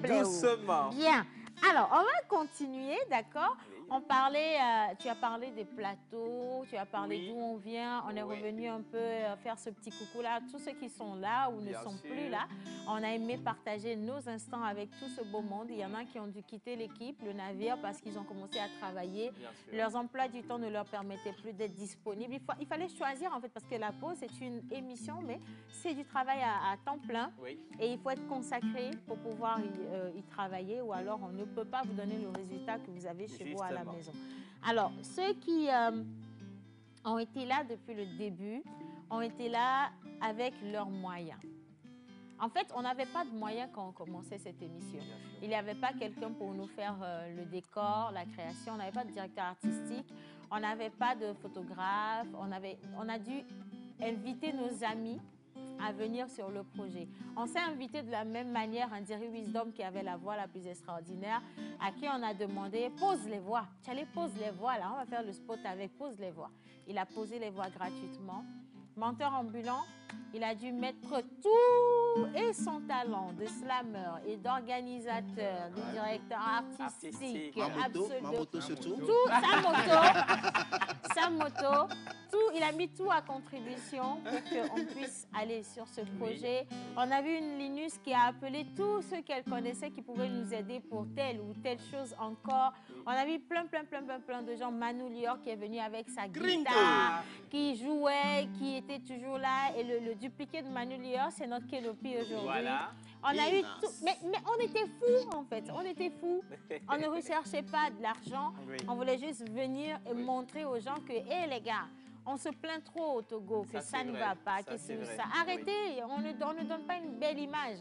S3: Doucement.
S2: Bien. Alors, on va continuer, d'accord? On parlait, tu as parlé des plateaux, tu as parlé d'où on vient. On est revenu un peu faire ce petit coucou-là. Tous ceux qui sont là ou ne sont plus là, on a aimé partager nos instants avec tout ce beau monde. Il y en a qui ont dû quitter l'équipe, le navire, parce qu'ils ont commencé à travailler. Leurs emplois du temps ne leur permettaient plus d'être disponibles. Il fallait choisir, en fait, parce que La Pause, c'est une émission, mais c'est du travail à temps plein.
S3: Oui.
S2: Et il faut être consacré pour pouvoir y travailler, ou alors on ne peut pas vous donner le résultat que vous avez chez vous à la maison. Alors, ceux qui ont été là depuis le début, ont été là avec leurs moyens. En fait, on n'avait pas de moyens quand on commençait cette émission. Il n'y avait pas quelqu'un pour nous faire le décor, la création. On n'avait pas de directeur artistique. On n'avait pas de photographe. On a dû inviter nos amis à venir sur le projet. On s'est invité de la même manière un Jerry Wisdom qui avait la voix la plus extraordinaire, à qui on a demandé « pose les voix ». Tu allais pose les voix, là, on va faire le spot avec « pose les voix ». Il a posé les voix gratuitement. Menteur ambulant, il a dû mettre tout et son talent de slammer et d'organisateur, de directeur artistique,
S5: moto surtout.
S2: Tout, sa moto, tout, il a mis tout à contribution pour qu'on puisse aller sur ce projet. On a vu une Linus qui a appelé tous ceux qu'elle connaissait qui pouvaient nous aider pour telle ou telle chose encore. On a vu plein de gens. Manu Lior qui est venu avec sa guitare, qui jouait, qui était toujours là. Et le dupliqué de Manu Lior, c'est notre Kelopi aujourd'hui.
S3: Voilà.
S2: On a eu tout, mais on était fous en fait, on était fous. On ne recherchait pas de l'argent, on voulait juste venir et montrer aux gens que, hé les gars, on se plaint trop au Togo, que ça ne va pas, que c'est ça. Arrêtez, on ne donne pas une belle image.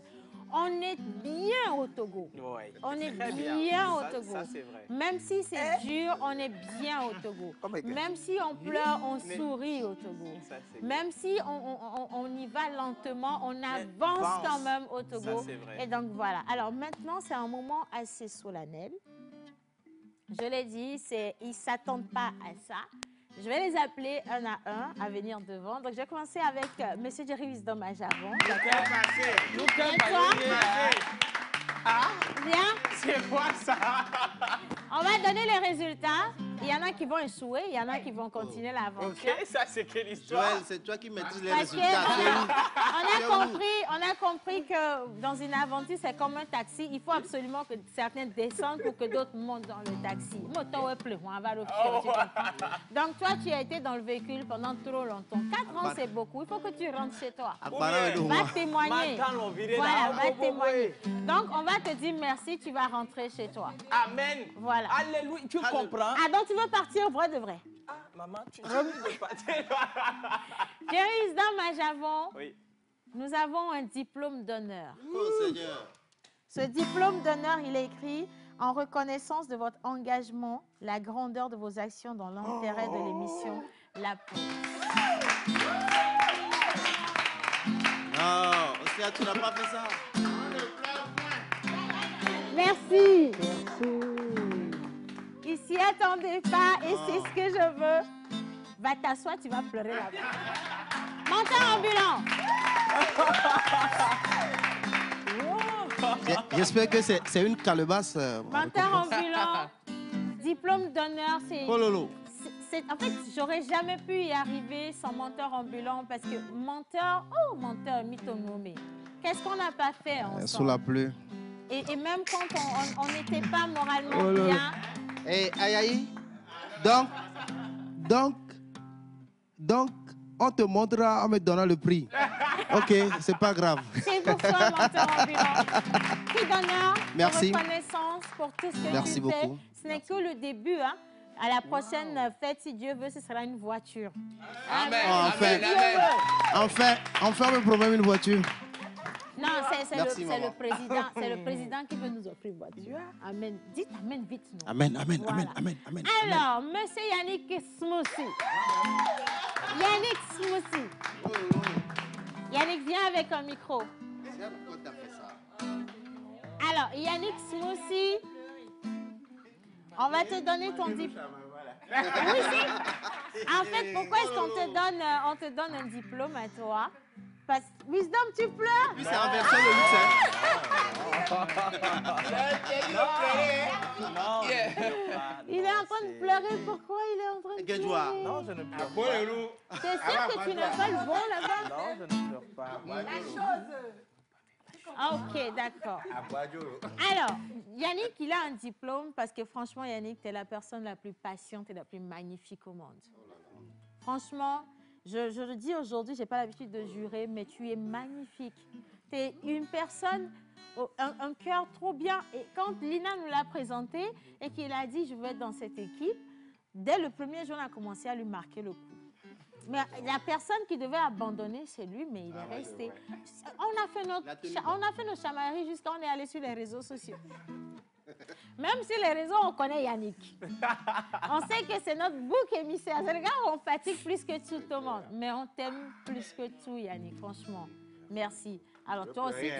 S2: On est bien au Togo.
S3: Ouais.
S2: On est
S3: Très
S2: bien au Togo.
S3: Ça, c'est vrai.
S2: Même si c'est dur, on est bien au Togo. Même si on pleure, on sourit au Togo.
S3: Ça,
S2: même si on y va lentement, on avance quand même au Togo.
S3: Ça, c'est vrai.
S2: Et donc voilà. Alors maintenant, c'est un moment assez solennel. Je l'ai dit, ils ne s'attendent pas à ça. Je vais les appeler un à un à venir devant. Donc, je vais commencer avec M. Jerry Wisdom à Javon. Viens.
S3: C'est quoi ça?
S2: On va donner les résultats. Il y en a qui vont échouer, il y en a qui vont continuer l'aventure.
S3: Ok, ça c'est quelle histoire?
S5: Joël, c'est toi qui maîtrises les
S2: Parce
S5: résultats.
S2: on a compris que dans une aventure, c'est comme un taxi. Il faut absolument que certains descendent pour que d'autres montent dans le taxi. Donc toi, tu as été dans le véhicule pendant trop longtemps. 4 ans, c'est beaucoup. Il faut que tu rentres chez toi. Va témoigner. Voilà, va témoigner. Donc, on va te dire merci, tu vas rentrer chez toi.
S3: Amen.
S2: Voilà.
S3: Alléluia, tu comprends?
S2: Ah, donc tu veux partir vrai de vrai?
S3: Ah, maman, tu veux partir?
S2: Jerry Wisdom à Javon.
S3: Oui.
S2: Nous avons un diplôme d'honneur.
S5: Oh Seigneur.
S2: Ce diplôme d'honneur, il est écrit en reconnaissance de votre engagement, la grandeur de vos actions dans l'intérêt de l'émission La Pause.
S5: Non, Océane, tu n'as pas fait ça.
S2: Merci. Ils s'y attendaient pas et c'est ce que je veux. Va t'asseoir, tu vas pleurer là-bas. Menteur ambulant.
S5: J'espère que c'est une calebasse.
S2: Menteur ambulant. Diplôme d'honneur, En fait, j'aurais jamais pu y arriver sans menteur ambulant parce que menteur mythonomé. Qu'est-ce qu'on n'a pas fait ensemble?
S5: Sous la pluie.
S2: Et même quand on n'était pas moralement bien.
S5: Et aïe. Donc, on te montrera en me donnant le prix. Ok, c'est pas grave.
S2: C'est pour toi, menteur ambulant. Prix d'honneur,
S5: merci.
S2: Reconnaissance pour tout ce que
S5: merci
S2: tu
S5: beaucoup.
S2: fais. Ce n'est que le début, hein. À la prochaine fête, si Dieu veut, ce sera une voiture.
S6: Amen.
S5: Enfin, on me promet une voiture.
S2: Non, c'est le président qui veut nous offrir une voiture. Amen. Dites amen vite. Non?
S5: Amen.
S2: Alors, monsieur Yannick Smoussi. Yannick, viens avec un micro. Alors, Yannick Smoussi, on va te donner ton diplôme. Oui, si. En fait, pourquoi est-ce qu'on te donne un diplôme à toi? Parce que Wisdom, tu pleures?
S5: Oui, c'est inversé le
S2: Il est en train de pleurer. Pourquoi il est en train de pleurer?
S3: Non, je ne pleure pas.
S2: T'es sûr que tu n'as pas le bon là-bas?
S3: Non, je ne pleure pas.
S2: Ok, d'accord. Alors, Yannick, il a un diplôme parce que franchement, Yannick, tu es la personne la plus patiente et la plus magnifique au monde. Franchement, je le dis aujourd'hui, je n'ai pas l'habitude de jurer, mais tu es magnifique. Tu es une personne, un cœur trop bien. Et quand Lina nous l'a présenté et qu'il a dit, je veux être dans cette équipe, dès le premier jour, on a commencé à lui marquer le coup. Mais la personne qui devait abandonner, c'est lui, mais il est resté. On a fait notre chamaillerie jusqu'à on est allé sur les réseaux sociaux. Même sur les réseaux, on connaît Yannick. On sait que c'est notre bouc émissaire. C'est le gars où on fatigue plus que tout le monde. Mais on t'aime plus que tout, Yannick, franchement. Merci. Alors toi aussi,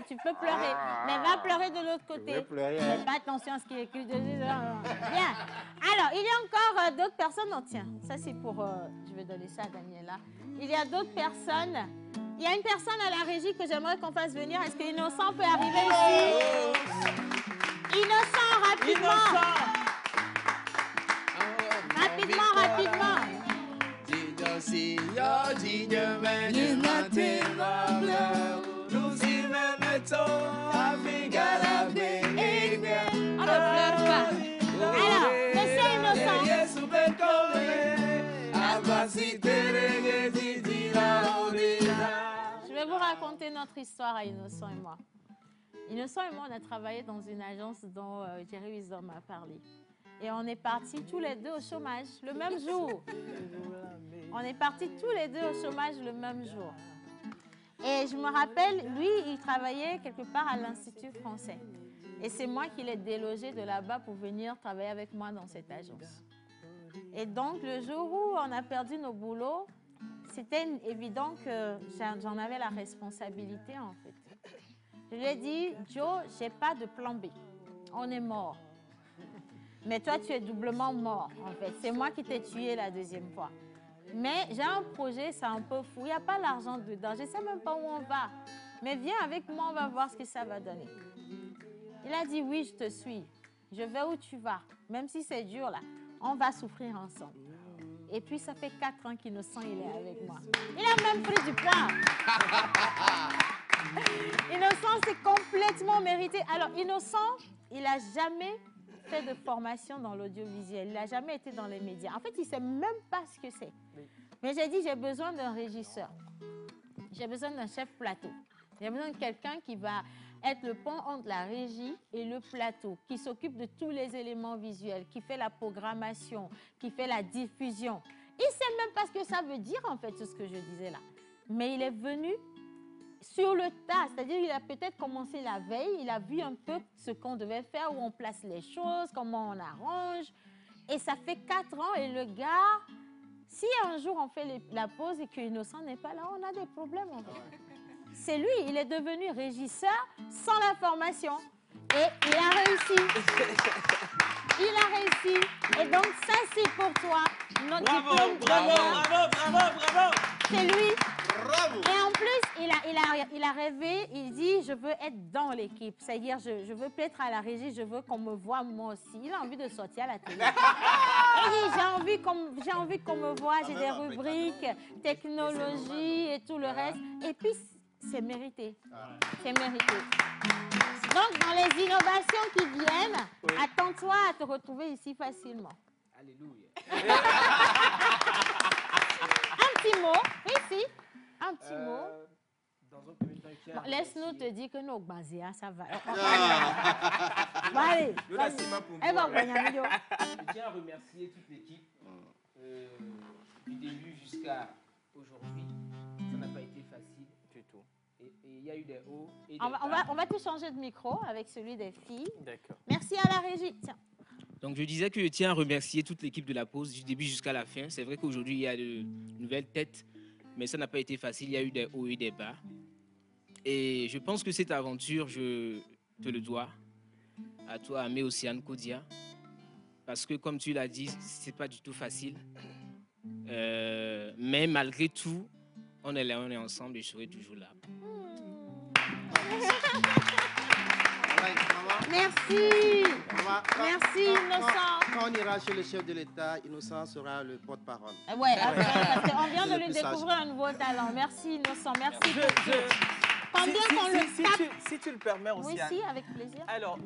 S2: tu peux pleurer. Mais va pleurer de l'autre côté. Fais pas attention à ce qui est écrit. Bien. Alors, il y a encore d'autres personnes. Non, tiens, ça c'est pour... je vais donner ça à Daniela. Il y a d'autres personnes. Il y a une personne à la régie que j'aimerais qu'on fasse venir. Est-ce que Innocent peut arriver ici? Innocent, rapidement. Rapidement. On ne pleure pas. Alors, monsieur Innocent. Je vais vous raconter notre histoire à Innocent et moi. Innocent et moi, on a travaillé dans une agence dont Jerry Wisdom a parlé. Et on est partis tous les deux au chômage le même jour. On est partis tous les deux au chômage le même jour. Et je me rappelle, lui, il travaillait quelque part à l'Institut français. Et c'est moi qui l'ai délogé de là-bas pour venir travailler avec moi dans cette agence. Et donc, le jour où on a perdu nos boulots, c'était évident que j'en avais la responsabilité, en fait. Je lui ai dit, Joe, je n'ai pas de plan B. On est mort. Mais toi, tu es doublement mort, en fait. C'est moi qui t'ai tué la deuxième fois. Mais j'ai un projet, c'est un peu fou. Il n'y a pas l'argent dedans. Je ne sais même pas où on va. Mais viens avec moi, on va voir ce que ça va donner. Il a dit, oui, je te suis. Je vais où tu vas. Même si c'est dur, là, on va souffrir ensemble. Et puis, ça fait 4 ans qu'Innocent, il est avec moi. Il a même pris du poids. Innocent, c'est complètement mérité. Alors, Innocent, il n'a jamais fait de formation dans l'audiovisuel. Il n'a jamais été dans les médias. En fait, il ne sait même pas ce que c'est. Mais j'ai dit, j'ai besoin d'un régisseur. J'ai besoin d'un chef plateau. J'ai besoin de quelqu'un qui va être le pont entre la régie et le plateau, qui s'occupe de tous les éléments visuels, qui fait la programmation, qui fait la diffusion. Il ne sait même pas ce que ça veut dire, en fait, ce que je disais là. Mais il est venu sur le tas, c'est-à-dire il a peut-être commencé la veille, il a vu un peu ce qu'on devait faire, où on place les choses, comment on arrange. Et ça fait 4 ans et le gars, si un jour on fait la pause et que Innocent n'est pas là, on a des problèmes en fait. C'est lui, il est devenu régisseur sans la formation et il a réussi. Il a réussi. Et donc ça c'est pour toi, notre diplôme d'honneur. Bravo. C'est lui. Bravo. Et en plus, il a rêvé, il dit, je veux être dans l'équipe. C'est-à-dire, je veux peut-être à la régie, je veux qu'on me voit moi aussi. Il a envie de sortir à la télé. J'ai envie qu'on me voit, j'ai des rubriques, technologie et tout le reste. Et puis, c'est mérité. C'est mérité. Donc, dans les innovations qui viennent, attends-toi à te retrouver ici facilement.
S17: Alléluia.
S2: Un petit mot, oui, si. Un petit mot.
S17: Dans un premier temps,
S2: Bon, laisse-nous te dire que nos Bazéa, ça va. Bon, allez.
S17: Je tiens à remercier toute l'équipe du début jusqu'à aujourd'hui. Ça n'a pas été facile du tout. Et il y a eu des hauts et des bas.
S2: On va tout changer de micro avec celui des filles.
S17: D'accord.
S2: Merci à la régie. Tiens.
S17: Donc, je disais que je tiens à remercier toute l'équipe de la pause du début jusqu'à la fin. C'est vrai qu'aujourd'hui, il y a de nouvelles têtes, mais ça n'a pas été facile. Il y a eu des hauts et des bas. Et je pense que cette aventure, je te le dois à toi, Amé Océane Kodia. Parce que, comme tu l'as dit, c'est pas du tout facile. Mais malgré tout, on est là, on est ensemble et je serai toujours là.
S2: Merci. Merci, Innocent.
S5: Quand on ira chez le chef de l'État, Innocent sera le porte-parole.
S2: Ouais, parce qu'on vient de lui découvrir un nouveau talent. Merci, Innocent. Merci.
S3: Si tu le permets aussi.
S2: Oui, si, avec plaisir.
S3: Alors,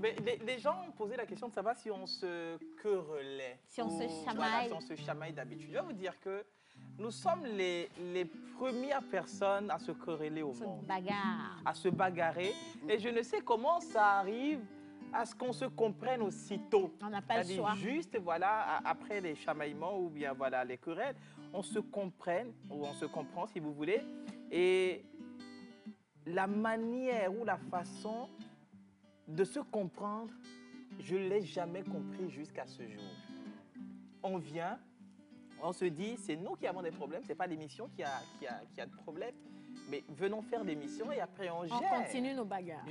S3: les gens ont posé la question de savoir si on se querellait.
S2: Si on se chamaille.
S3: Voilà, si on se chamaille d'habitude. Je vais vous dire que nous sommes les premières personnes à se quereller au monde. À se bagarrer. Et je ne sais comment ça arrive à ce qu'on se comprenne aussitôt.
S2: On n'a pas le choix.
S3: Juste, voilà, après les chamaillements ou bien voilà, les querelles, on se comprenne, ou on se comprend si vous voulez. Et la manière ou la façon de se comprendre, je ne l'ai jamais compris jusqu'à ce jour. On vient, on se dit, c'est nous qui avons des problèmes, ce n'est pas l'émission qui a de problème, mais venons faire l'émission et après on gère.
S2: On continue nos bagarres.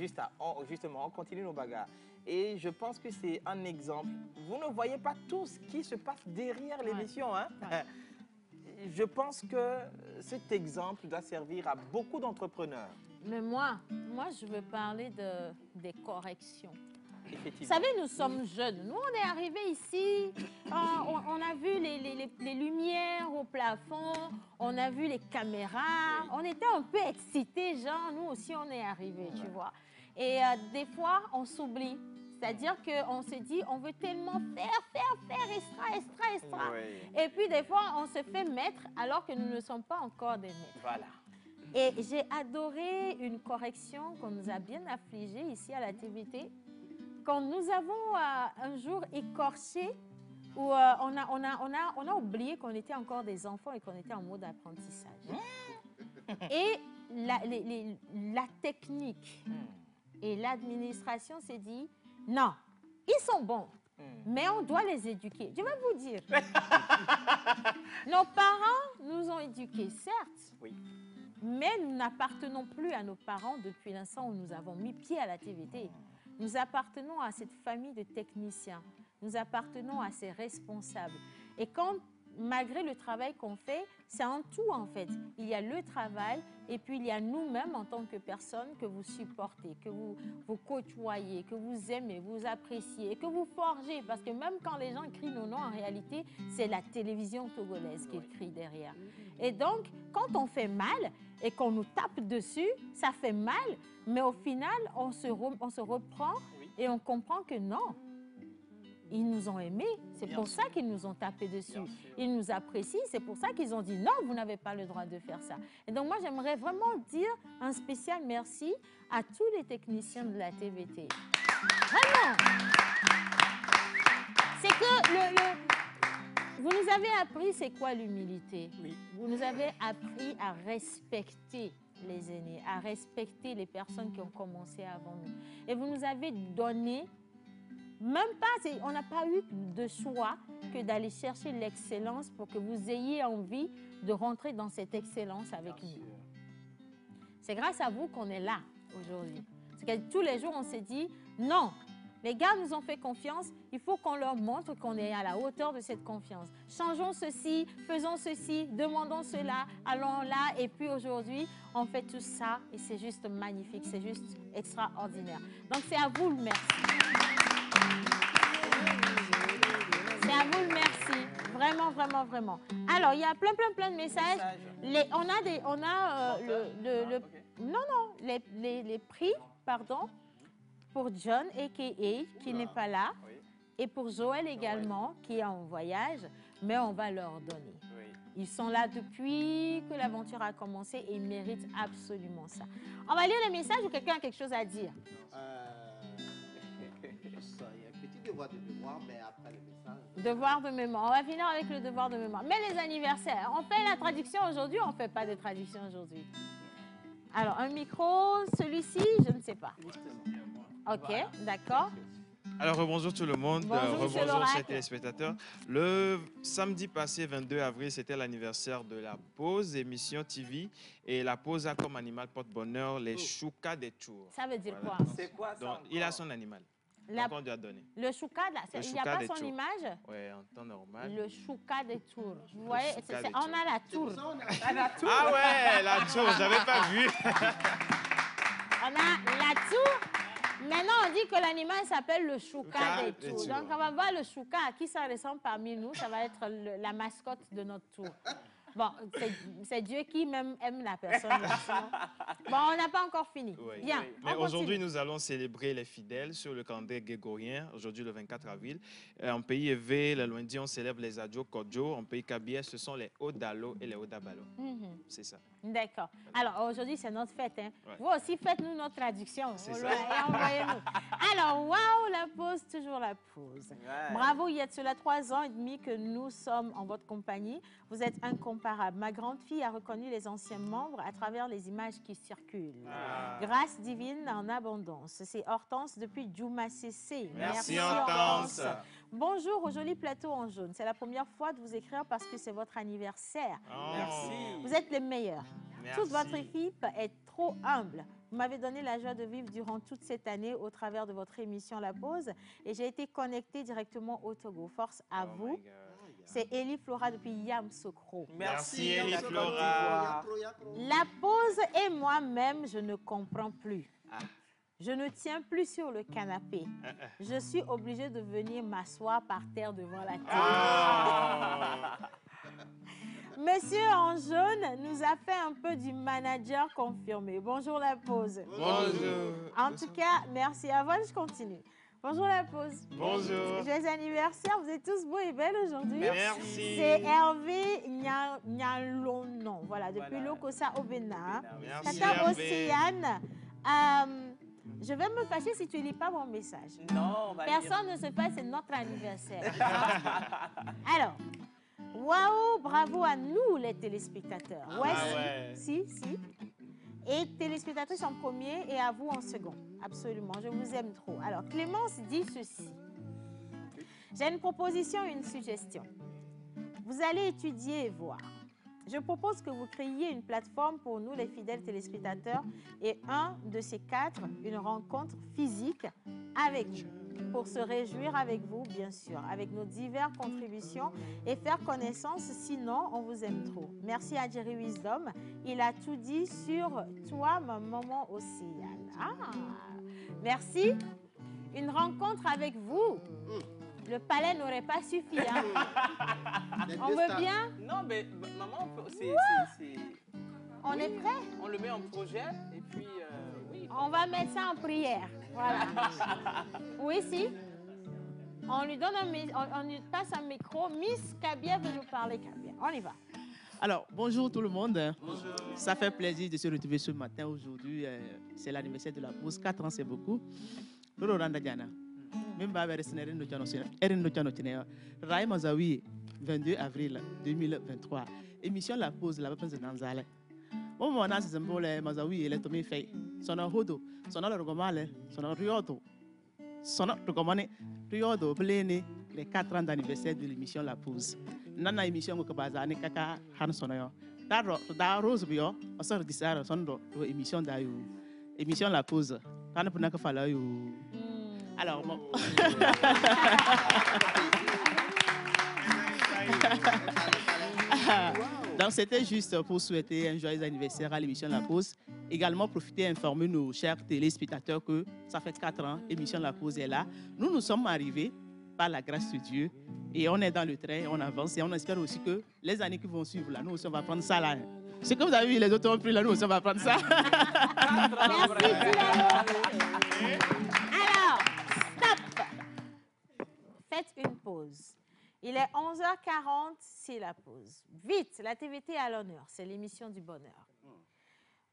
S3: Justement, on continue nos bagarres. Et je pense que c'est un exemple. Vous ne voyez pas tout ce qui se passe derrière l'émission, hein? Je pense que cet exemple doit servir à beaucoup d'entrepreneurs.
S2: Mais moi, je veux parler des corrections. Vous savez, nous sommes jeunes. Nous, on est arrivés ici, on a vu les lumières au plafond, on a vu les caméras. On était un peu excités, genre, nous aussi, on est arrivés, tu vois. Et des fois, on s'oublie. C'est-à-dire qu'on se dit, on veut tellement faire, extra. Oui. Et puis, des fois, on se fait mettre alors que nous ne sommes pas encore des maîtres.
S3: Voilà.
S2: Et j'ai adoré une correction qu'on nous a bien affligée ici à la TVT. Quand nous avons un jour écorché, où on a oublié qu'on était encore des enfants et qu'on était en mode apprentissage. Et la technique et l'administration s'est dit, non, ils sont bons, mais on doit les éduquer. Je vais vous dire, nos parents nous ont éduqués, certes, mais nous n'appartenons plus à nos parents depuis l'instant où nous avons mis pied à la TVT. Nous appartenons à cette famille de techniciens. Nous appartenons à ces responsables. Et quand, malgré le travail qu'on fait, c'est un tout en fait. Il y a le travail et puis il y a nous-mêmes en tant que personnes que vous supportez, que vous côtoyez, que vous aimez, vous appréciez, que vous forgez. Parce que même quand les gens crient nos noms, en réalité, c'est la télévision togolaise qui crie derrière. Et donc, quand on fait mal et qu'on nous tape dessus, ça fait mal, mais au final, on se reprend et on comprend que non. Ils nous ont aimés, c'est pour ça qu'ils nous ont tapé dessus. Ils nous apprécient, c'est pour ça qu'ils ont dit non, vous n'avez pas le droit de faire ça. Et donc moi, j'aimerais vraiment dire un spécial merci à tous les techniciens de la TVT. Vraiment. C'est que vous nous avez appris c'est quoi l'humilité. Vous nous avez appris à respecter les aînés, à respecter les personnes qui ont commencé avant nous. Et vous nous avez donné, même pas, on n'a pas eu de choix que d'aller chercher l'excellence pour que vous ayez envie de rentrer dans cette excellence avec nous. C'est grâce à vous qu'on est là aujourd'hui. C'est que tous les jours, on s'est dit, non, Les gars nous ont fait confiance, il faut qu'on leur montre qu'on est à la hauteur de cette confiance. Changeons ceci, faisons ceci, demandons cela, allons là. Et puis aujourd'hui, on fait tout ça et c'est juste magnifique, c'est juste extraordinaire. Donc c'est à vous le merci. C'est à vous le merci. Vraiment, vraiment, vraiment. Alors, il y a plein de messages. Les prix, pardon, pour John, a.k.a., qui n'est pas là, et pour Joël également, qui est en voyage, mais on va leur donner. Ils sont là depuis que l'aventure a commencé et ils méritent absolument ça. On va lire les messages ou quelqu'un a quelque chose à dire?
S5: Il y a un petit devoir de mémoire, mais après le message...
S2: Devoir de mémoire. On va finir avec le devoir de mémoire. Mais les anniversaires, on fait la traduction aujourd'hui ou on ne fait pas de traduction aujourd'hui? Alors, un micro, celui-ci, je ne sais pas. Ok, d'accord.
S18: Alors, bonjour tout le monde,
S2: bonjour
S18: chers téléspectateurs. Le samedi passé, 22 avril, c'était l'anniversaire de la pause émission TV. Et la pause a comme animal porte-bonheur les choukas des tours.
S2: Ça veut dire quoi?
S3: C'est quoi ça?
S18: Donc, il a son animal. Donc, on lui a donné.
S2: Le chouka, là, il n'y a pas son image?
S18: Oui, en temps normal.
S2: Le chouka des tours. Vous voyez, on a la tour.
S18: Ah ouais, la tour, j'avais pas vu.
S2: On a la tour. Maintenant, on dit que l'animal s'appelle le chouka des tours. Donc, on va voir le chouka à qui ça ressemble parmi nous. Ça va être la mascotte de notre tour. Bon, c'est Dieu qui même aime la personne. Bon, on n'a pas encore fini.
S18: Oui.
S2: Bien.
S18: Mais aujourd'hui, nous allons célébrer les fidèles sur le calendrier grégorien, aujourd'hui le 24 avril. En pays Evé, le lundi, on célèbre les Adjo Kodjo. En pays Kabia, ce sont les Odalo et les Odabalo. C'est ça.
S2: D'accord. Alors, aujourd'hui, c'est notre fête. Hein. Ouais. Vous aussi, faites-nous notre traduction.
S18: C'est
S2: ça.
S18: Et
S2: envoyez-nous. Alors, waouh, la pause, toujours la pause. Ouais. Bravo, il y a cela 3 ans et demi que nous sommes en votre compagnie. Vous êtes incomparable. Ma grande fille a reconnu les anciens membres à travers les images qui circulent. Grâce divine en abondance. C'est Hortense depuis Djouma CC.
S18: Merci Hortense.
S2: Bonjour au joli plateau en jaune. C'est la première fois de vous écrire parce que c'est votre anniversaire.
S3: Merci.
S2: Vous êtes les meilleurs.
S18: Merci.
S2: Toute votre équipe est trop humble. Vous m'avez donné la joie de vivre durant toute cette année au travers de votre émission La Pause et j'ai été connectée directement au Togo. Force à vous. C'est Elie Flora depuis Yamoussoukro.
S3: Merci Elie Flora.
S2: La Pause et moi-même, je ne comprends plus. Je ne tiens plus sur le canapé. Je suis obligée de venir m'asseoir par terre devant la télé. Monsieur en jaune nous a fait un peu du manager confirmé. Bonjour La Pause.
S18: Bonjour.
S2: En tout cas, merci. Avant, je continue. Bonjour La Pause.
S18: Bonjour.
S2: Joyeux anniversaire. Vous êtes tous beaux et belles aujourd'hui.
S18: Merci.
S2: C'est Hervé Nyalonon. Voilà, depuis Lokosa au Bénin.
S18: Merci
S2: Tata
S18: Hervé.
S2: Océane. Je vais me fâcher si tu ne lis pas mon message.
S3: Non,
S2: personne ne se passe, c'est notre anniversaire. Alors, waouh, bravo à nous les téléspectateurs. Ouais. Si. Et téléspectatrices en premier et à vous en second. Absolument, je vous aime trop. Alors, Clémence dit ceci. J'ai une proposition et une suggestion. Vous allez étudier et voir. Je propose que vous créiez une plateforme pour nous, les fidèles téléspectateurs, et un de ces 4, une rencontre physique avec vous, pour se réjouir avec vous, bien sûr, avec nos diverses contributions et faire connaissance, sinon on vous aime trop. Merci à Jerry Wisdom, il a tout dit sur toi, ma maman Océane. Merci. Une rencontre avec vous. Le palais n'aurait pas suffi. Hein. On veut bien?
S3: Non, mais maman,
S2: on est prêt?
S3: On le met en projet et puis oui.
S2: On va mettre ça en prière. Voilà. Oui, si. On lui donne on lui passe un micro. Miss Kabia veut nous parler, Kabia. On y va.
S19: Alors, bonjour tout le monde. Bonjour. Ça fait plaisir de se retrouver ce matin. Aujourd'hui, c'est l'anniversaire de la pause. 4 ans, c'est beaucoup. Même pas avec Raï Mazawi, 22 avril 2023. Émission La Pause, la réponse de Nanzale. Au moment où c'est un Mazawi et les Tomé Fay, son hodo, son orgomale, son riodo, son orgomane, riodo, bléné, les 4 ans d'anniversaire de l'émission La Pause. Nana émission que Bazane Kaka Hansono. Da Rose Bio, on sort de ça, son émission d'Ayou. Émission La Pause. Quand on a fait Alors, bon. Donc, c'était juste pour souhaiter un joyeux anniversaire à l'émission La Pause. Également, profiter et informer nos chers téléspectateurs que ça fait 4 ans, l'émission La Pause est là. Nous sommes arrivés par la grâce de Dieu et on est dans le train, on avance et on espère aussi que les années qui vont suivre, là, nous aussi, on va prendre ça là. Ce que vous avez vu, les autres ont pris là, nous aussi, on va prendre ça.
S2: Alors, stop. Faites une pause. Il est 11h40, c'est la pause. Vite, la TVT est à l'honneur, c'est l'émission du bonheur.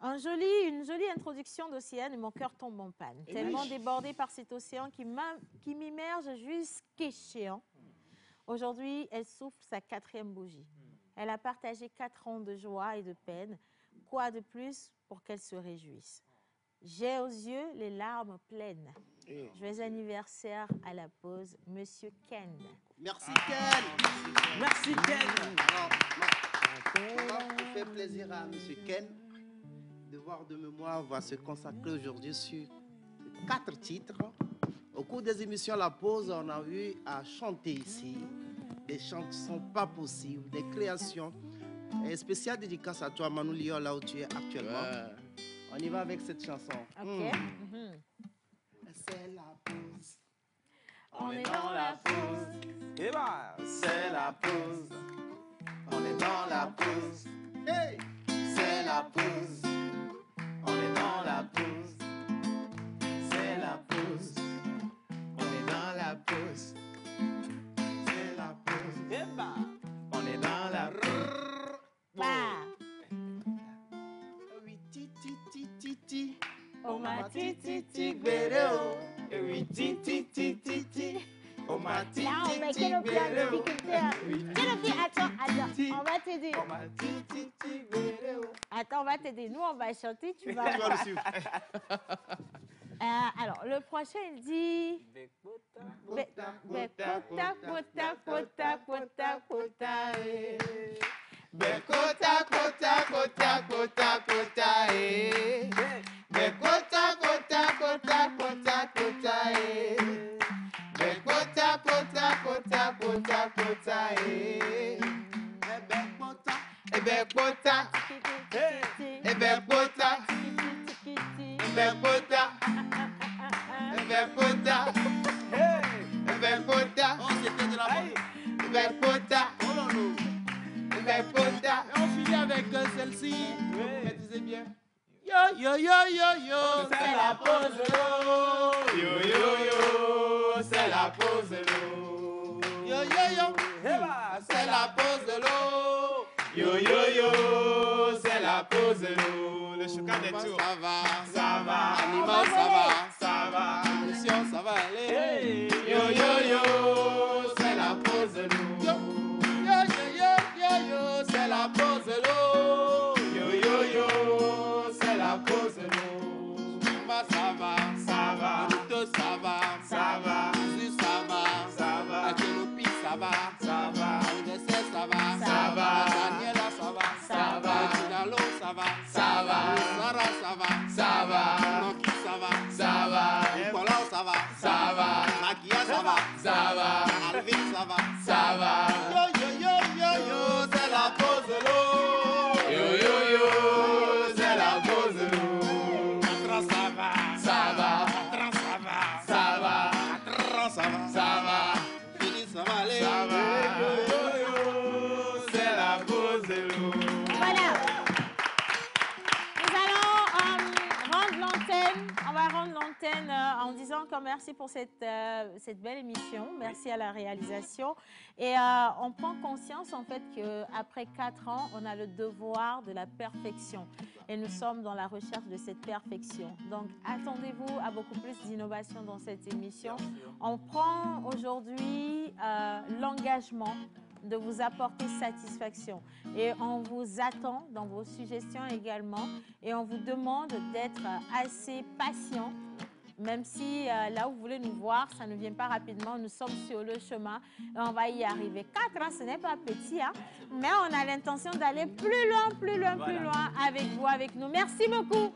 S2: Une jolie introduction d'Océane et mon cœur tombe en panne. Tellement débordé par cet océan qui m'immerge jusqu'échéant. Aujourd'hui, elle souffle sa 4e bougie. Elle a partagé 4 ans de joie et de peine. Quoi de plus pour qu'elle se réjouisse? J'ai aux yeux les larmes pleines. Joyeux anniversaire à la pause, Monsieur Ken.
S5: Merci Ken.
S6: Merci Ken.
S5: Ça fait plaisir à Monsieur Ken. Devoir de mémoire va se consacrer aujourd'hui sur 4 titres. Au cours des émissions La Pause, on a eu à chanter ici des chants qui ne sont pas possibles, des créations. Et spéciale dédicace à toi, Manu Lyon, là où tu es actuellement. On y va avec cette chanson.
S2: Ok.
S5: C'est la pause.
S2: On est dans la pause.
S6: Et bah, c'est la pause. On est dans la pause.
S5: Hey,
S6: c'est la pause. On est dans la pause. C'est la pause. On est dans la pause. C'est la pause. Et bah, on est dans la pause.
S5: Oui, ti ti ti ti ti.
S6: Oh ma ti ti ti gbèrè. Oui, ti ti ti ti ti. Oh ma ti ti ti gbèrè.
S2: Attends, on va t'aider.
S6: Oh ma ti ti ti gbèrè.
S2: Attends, on va t'aider. Nous, on va chanter, tu vas
S6: le suivre.
S2: Alors, le prochain, il dit... Bekota, kota, kota, kota, kota.
S6: Bekota, kota, kota, kota, kota, Bekota, kota, kota, kota, kota, Bekota, kota, kota, kota, kota, Bekota, Bekota, Bekota, Bekota, Bekota,
S5: oh, c'était de la
S6: Bekota, Bekota.
S5: Et on finit avec celle-ci. Vous maîtrisez bien. Yo, yo, yo, yo, yo.
S6: C'est la pause l'eau. Yo, yo, yo. C'est la pause l'eau.
S5: Yo, yo, yo.
S6: C'est la pause de l'eau. Yo, yo, yo. C'est la pause de l'eau. Le chouka des tours.
S5: Ça va.
S6: Ça va.
S5: Animal, ça va.
S6: Ça va.
S5: Mission, ça va aller.
S6: Hey. Yo, yo, yo. C'est la pause de l'eau.
S5: Yo, yo, yo, yo, yo.
S6: C'est la pause de l'eau. Yo, yo, yo. C'est la pause de l'eau.
S5: Ça va.
S6: Ça va.
S5: Naruto, ça va.
S6: Ça va.
S5: Jésus, ça va.
S6: Ça va.
S5: Akelopi, ça va.
S6: Ça va.
S5: Anniversaire, ça va.
S6: Ça va.
S5: Daniela, ça va.
S6: Ça va.
S5: Tinalo, ça va.
S6: Ça va.
S5: Sarah, ça va.
S6: Ça va.
S5: Noki, ça va.
S6: Ça va.
S5: Nicolas, ça va.
S6: Ça va.
S5: Makia, ça va.
S6: Ça va.
S5: Alvin, ça va.
S6: Ça va.
S5: Yo, yo, yo, yo, yo.
S6: C'est la pause de l'eau. Yo, yo, yo. C'est la pause de l'eau.
S5: Ça va.
S6: Ça va.
S5: Ça va.
S6: Ça va.
S5: Ça va.
S6: Ça va.
S5: Fini, ça va aller.
S6: Ça va. Yo, yo, yo. C'est la pause de l'eau.
S2: Voilà. Nous allons rendre l'antenne. On va rendre l'antenne en disant encore merci pour cette belle émission. Merci à la réalisation. Et on prend conscience en fait qu'après 4 ans, on a le devoir de la perfection. Et nous sommes dans la recherche de cette perfection. Donc, attendez-vous à beaucoup plus d'innovation dans cette émission. On prend aujourd'hui l'engagement de vous apporter satisfaction. Et on vous attend dans vos suggestions également. Et on vous demande d'être assez patient, même si là où vous voulez nous voir, ça ne vient pas rapidement. Nous sommes sur le chemin et on va y arriver. 4 ans, ce n'est pas petit, hein, mais on a l'intention d'aller plus loin, plus loin, plus loin avec vous, avec nous. Merci beaucoup.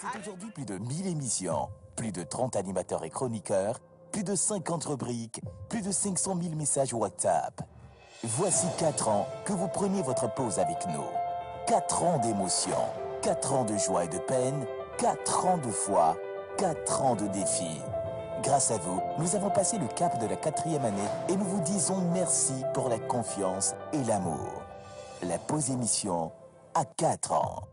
S2: À demain.
S1: aujourd'hui plus de 1000 émissions, plus de 30 animateurs et chroniqueurs, plus de 50 rubriques, plus de 500 000 messages WhatsApp. Voici 4 ans que vous preniez votre pause avec nous. 4 ans d'émotion, 4 ans de joie et de peine, 4 ans de foi, 4 ans de défis. Grâce à vous, nous avons passé le cap de la 4e année et nous vous disons merci pour la confiance et l'amour. La pause émission à 4 ans.